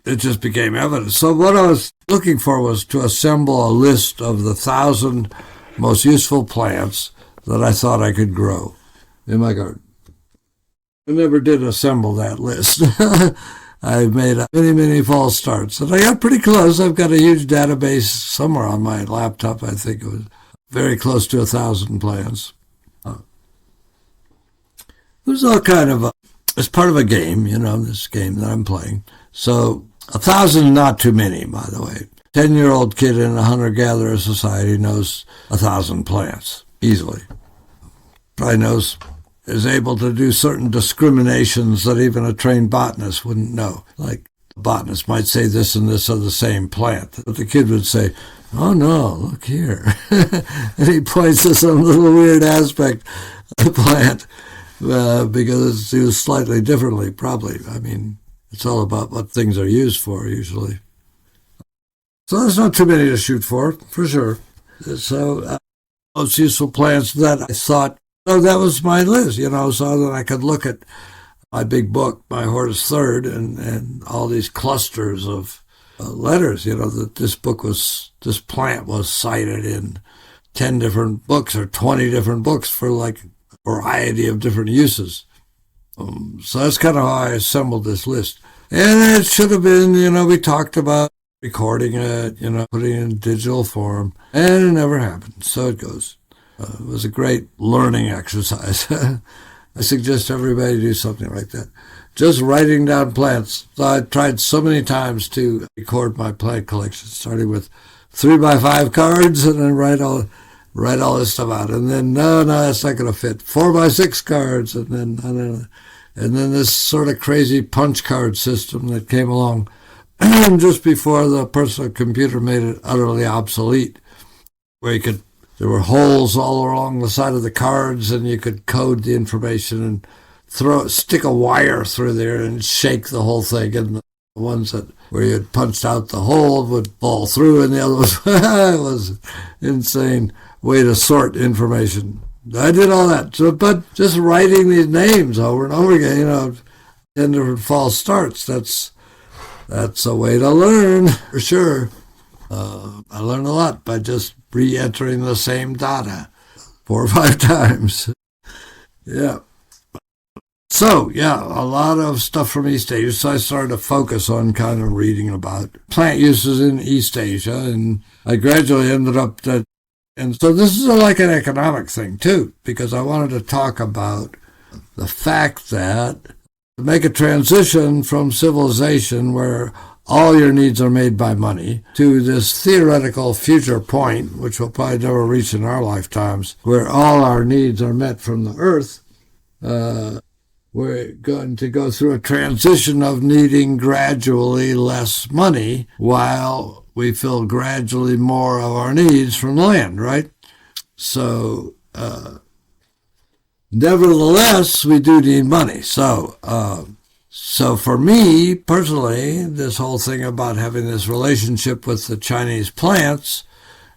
S1: it just became evident. So what I was looking for was to assemble a list of the 1,000 most useful plants that I thought I could grow in my garden. I never did assemble that list. I made many false starts, and I got pretty close. I've got a huge database somewhere on my laptop. I think it was very close to 1,000 plants. It was all kind of it's part of a game, this game that I'm playing. So 1,000 not too many, by the way. 10-year-old kid in a hunter-gatherer society knows 1,000 plants easily. Probably is able to do certain discriminations that even a trained botanist wouldn't know. Like, the botanist might say this and this are the same plant, but the kid would say, oh no, look here. And he points to some little weird aspect of the plant because it's used slightly differently, probably. I mean, it's all about what things are used for, usually. So there's not too many to shoot for sure. So most useful plants that I thought, that was my list, so that I could look at my big book, my Hortus Third, and all these clusters of letters, that this plant was cited in 10 different books or 20 different books for like a variety of different uses. So that's kind of how I assembled this list. And it should have been, we talked about recording it, putting it in digital form, and it never happened. So it goes. It was a great learning exercise. I suggest everybody do something like that. Just writing down plants. So I tried so many times to record my plant collection, starting with 3x5 cards and then write all this stuff out. And then, no, that's not going to fit. 4x6 cards, and then this sort of crazy punch card system that came along just before the personal computer made it utterly obsolete, where there were holes all along the side of the cards, and you could code the information and stick a wire through there and shake the whole thing. And the ones where you had punched out the hole would fall through, and the other it was an insane way to sort information. I did all that, but just writing these names over and over again, 10 different false starts. That's a way to learn for sure. I learned a lot by just re-entering the same data 4 or 5 times. Yeah. So, yeah, a lot of stuff from East Asia. So I started to focus on kind of reading about plant uses in East Asia. And I gradually ended up that. And so this is like an economic thing, too, because I wanted to talk about the fact that to make a transition from civilization where all your needs are made by money to this theoretical future point, which we'll probably never reach in our lifetimes, where all our needs are met from the earth, we're going to go through a transition of needing gradually less money while we fill gradually more of our needs from land, right? So, nevertheless, we do need money. So for me personally, this whole thing about having this relationship with the Chinese plants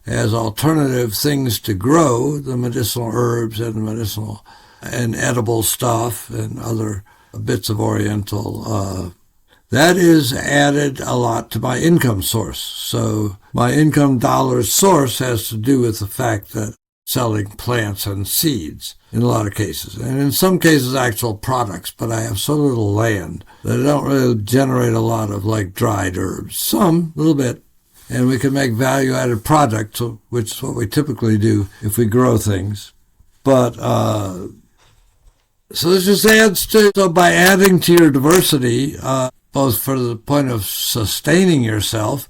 S1: as alternative things to grow, the medicinal herbs and the medicinal and edible stuff and other bits of Oriental, that is added a lot to my income source. So my income dollar source has to do with the fact that selling plants and seeds in a lot of cases. And in some cases, actual products, but I have so little land that I don't really generate a lot of like dried herbs. Some, a little bit. And we can make value-added products, which is what we typically do if we grow things. But, so this just adds to, so by adding to your diversity, both for the point of sustaining yourself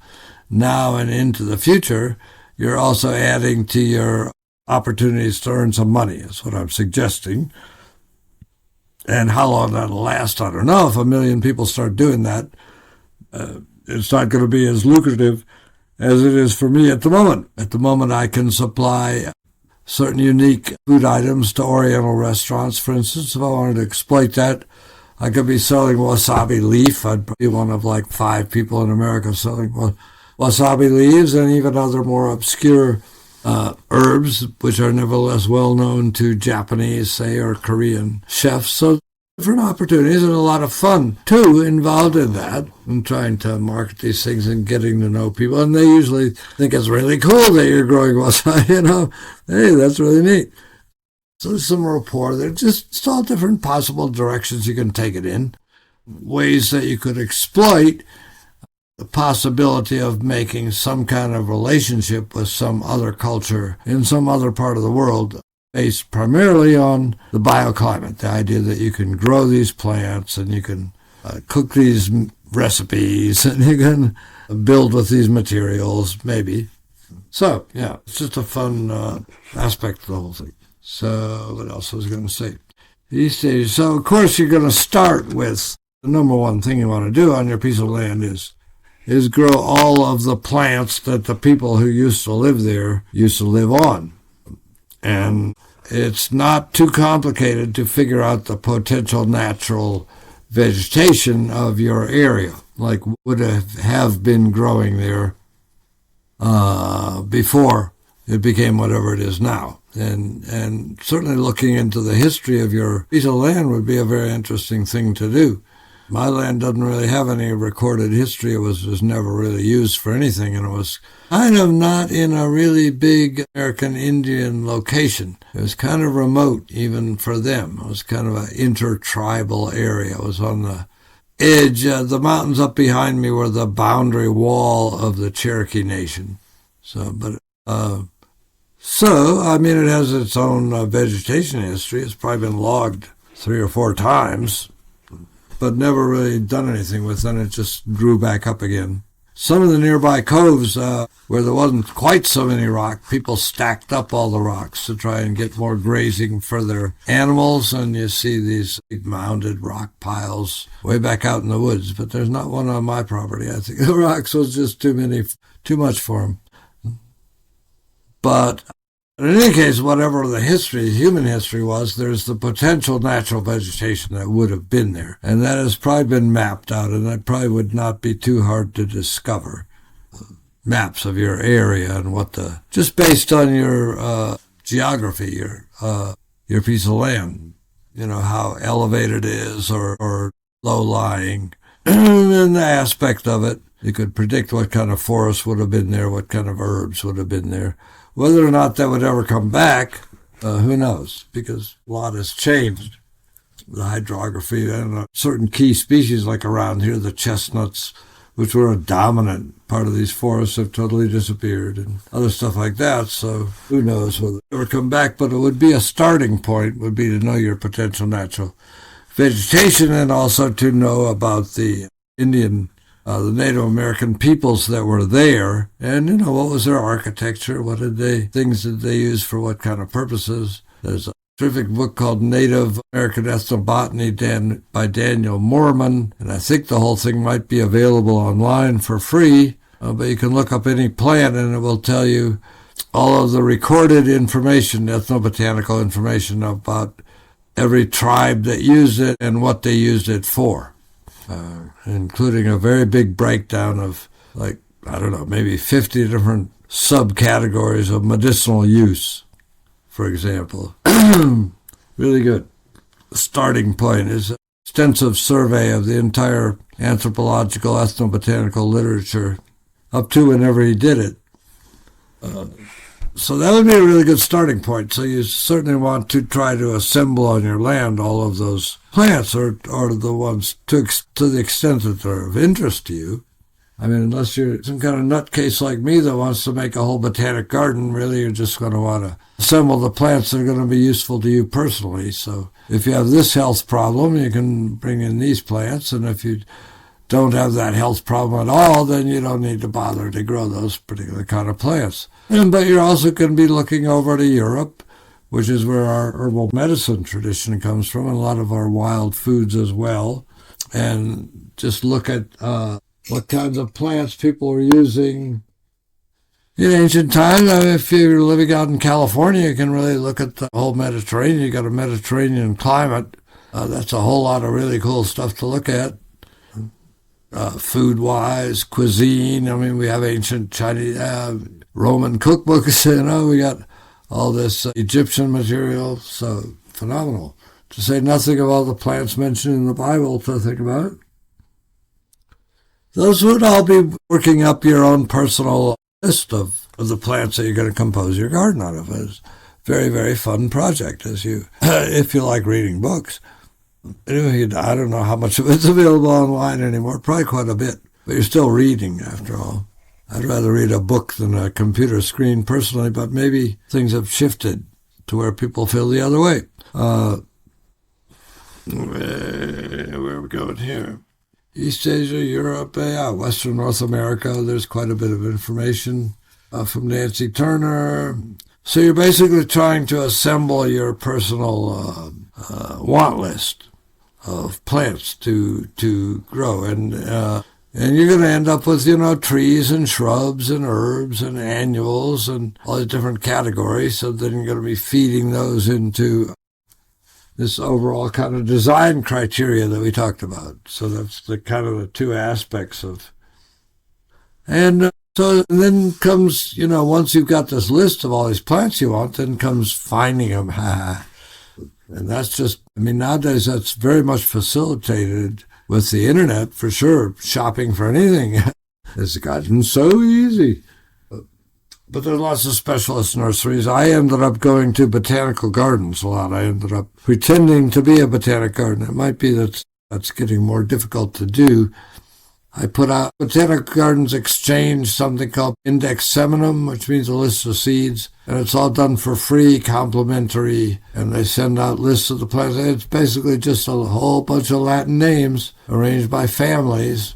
S1: now and into the future, you're also adding to your opportunities to earn some money, is what I'm suggesting. And how long that'll last, I don't know. If 1 million people start doing that, it's not going to be as lucrative as it is for me at the moment. At the moment, I can supply certain unique food items to Oriental restaurants. For instance, if I wanted to exploit that, I could be selling wasabi leaf. I'd be one of like 5 people in America selling wasabi leaves, and even other more obscure herbs, which are nevertheless well known to Japanese, say, or Korean chefs. So different opportunities and a lot of fun, too, involved in that, and trying to market these things and getting to know people. And they usually think it's really cool that you're growing wasabi, Hey, that's really neat. So there's some rapport there. Just all different possible directions you can take it in, ways that you could exploit the possibility of making some kind of relationship with some other culture in some other part of the world, based primarily on the bioclimate, the idea that you can grow these plants and you can cook these recipes and you can build with these materials, maybe. So, yeah, it's just a fun aspect of the whole thing. So, what else was I going to say? These days, so of course you're going to start with the number one thing you want to do on your piece of land is grow all of the plants that the people who used to live there used to live on. And it's not too complicated to figure out the potential natural vegetation of your area, like would have been growing there before it became whatever it is now. And certainly looking into the history of your piece of land would be a very interesting thing to do. My land doesn't really have any recorded history. It was just never really used for anything, and it was kind of not in a really big American Indian location. It was kind of remote even for them. It was kind of an intertribal area. It was on the edge. The mountains up behind me were the boundary wall of the Cherokee Nation. So, I mean, it has its own vegetation history. It's probably been logged 3 or 4 times, but never really done anything with it, and it just grew back up again. Some of the nearby coves where there wasn't quite so many rocks, people stacked up all the rocks to try and get more grazing for their animals, and you see these big mounded rock piles way back out in the woods, but there's not one on my property. I think the rocks was just too much for them. But in any case, whatever the history, human history was, there's the potential natural vegetation that would have been there. And that has probably been mapped out, and that probably would not be too hard to discover. Maps of your area and just based on your geography, your piece of land, how elevated it is or low-lying, and the aspect of it. You could predict what kind of forest would have been there, what kind of herbs would have been there. Whether or not that would ever come back, who knows? Because a lot has changed. The hydrography and certain key species like around here, the chestnuts, which were a dominant part of these forests, have totally disappeared and other stuff like that. So who knows whether they ever come back, but it would be a starting point, would be to know your potential natural vegetation and also to know about the Indian, the Native American peoples that were there and, what was their architecture, things did they use for what kind of purposes. There's a terrific book called Native American Ethnobotany by Daniel Moorman, and I think the whole thing might be available online for free, but you can look up any plant and it will tell you all of the recorded information, ethnobotanical information about every tribe that used it and what they used it for, including a very big breakdown of, maybe 50 different subcategories of medicinal use, for example. Really good. The starting point is an extensive survey of the entire anthropological, ethnobotanical literature up to whenever he did it. So that would be a really good starting point. So you certainly want to try to assemble on your land all of those plants or the ones to the extent that they're of interest to you. I mean, unless you're some kind of nutcase like me that wants to make a whole botanic garden, really you're just going to want to assemble the plants that are going to be useful to you personally. So if you have this health problem, you can bring in these plants, and if you don't have that health problem at all, then you don't need to bother to grow those particular kind of plants. But you're also going to be looking over to Europe, which is where our herbal medicine tradition comes from, and a lot of our wild foods as well, and just look at what kinds of plants people were using in ancient times. I mean, if you're living out in California, you can really look at the whole Mediterranean. You got a Mediterranean climate. That's a whole lot of really cool stuff to look at. Food-wise, cuisine. I mean, we have ancient Chinese, Roman cookbooks. We got all this Egyptian material. So phenomenal. To say nothing of all the plants mentioned in the Bible to think about. Those would all be working up your own personal list of the plants that you're going to compose your garden out of. It's a very, very fun project if you like reading books. Anyway, I don't know how much of it's available online anymore, probably quite a bit, but you're still reading after all. I'd rather read a book than a computer screen personally, but maybe things have shifted to where people feel the other way. Where are we going here? East Asia, Europe, Western North America, there's quite a bit of information from Nancy Turner. So you're basically trying to assemble your personal want list of plants to grow. And you're going to end up with, trees and shrubs and herbs and annuals and all the different categories. So then you're going to be feeding those into this overall kind of design criteria that we talked about. So that's the kind of the two aspects of. And then comes, once you've got this list of all these plants you want, then comes finding them. And that's just, nowadays that's very much facilitated with the internet, for sure. Shopping for anything has gotten so easy. But there's lots of specialist nurseries. I ended up going to botanical gardens a lot. I ended up pretending to be a botanic garden. It might be that's getting more difficult to do. I put out Botanic Gardens Exchange, something called Index Seminum, which means a list of seeds. And it's all done for free, complimentary, and they send out lists of the plants. It's basically just a whole bunch of Latin names arranged by families.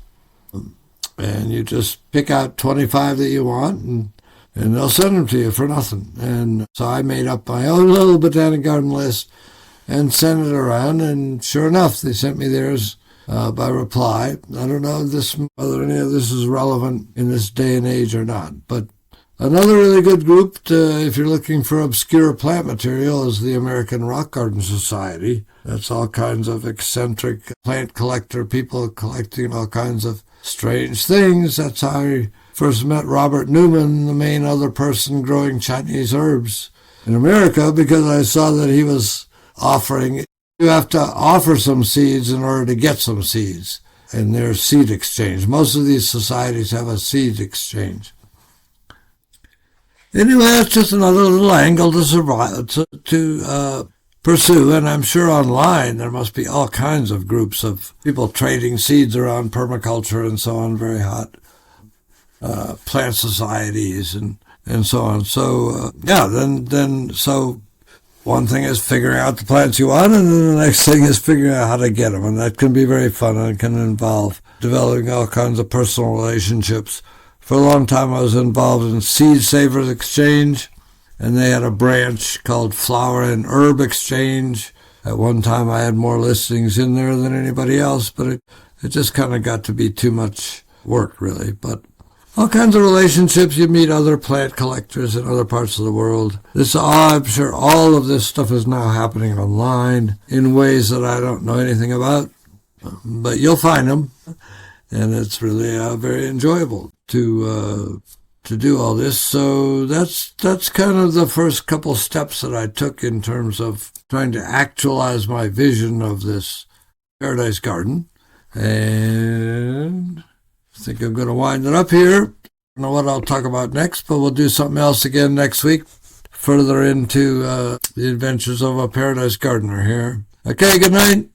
S1: And you just pick out 25 that you want, and they'll send them to you for nothing. And so I made up my own little botanic garden list and sent it around, and sure enough, they sent me theirs by reply. I don't know whether any of this is relevant in this day and age or not, but another really good group if you're looking for obscure plant material is the American Rock Garden Society. That's all kinds of eccentric plant collector people collecting all kinds of strange things. That's how I first met Robert Newman, the main other person growing Chinese herbs in America, because I saw that he was offering, you have to offer some seeds in order to get some seeds. And there's seed exchange. Most of these societies have a seed exchange. anyway, that's just another little angle to survive, to pursue. And I'm sure online there must be all kinds of groups of people trading seeds around permaculture and so on, very hot. Plant societies and so on. So, so one thing is figuring out the plants you want, and then the next thing is figuring out how to get them. And that can be very fun and can involve developing all kinds of personal relationships. For a long time, I was involved in Seed Savers Exchange, and they had a branch called Flower and Herb Exchange. At one time, I had more listings in there than anybody else, but it just kind of got to be too much work, really. But all kinds of relationships. You meet other plant collectors in other parts of the world. I'm sure all of this stuff is now happening online in ways that I don't know anything about, but you'll find them, and it's really very enjoyable to do all this. So that's kind of the first couple steps that I took in terms of trying to actualize my vision of this paradise garden, and I think I'm going to wind it up here. I don't know what I'll talk about next, but we'll do something else again next week, further into the adventures of a paradise gardener here. Okay, good night.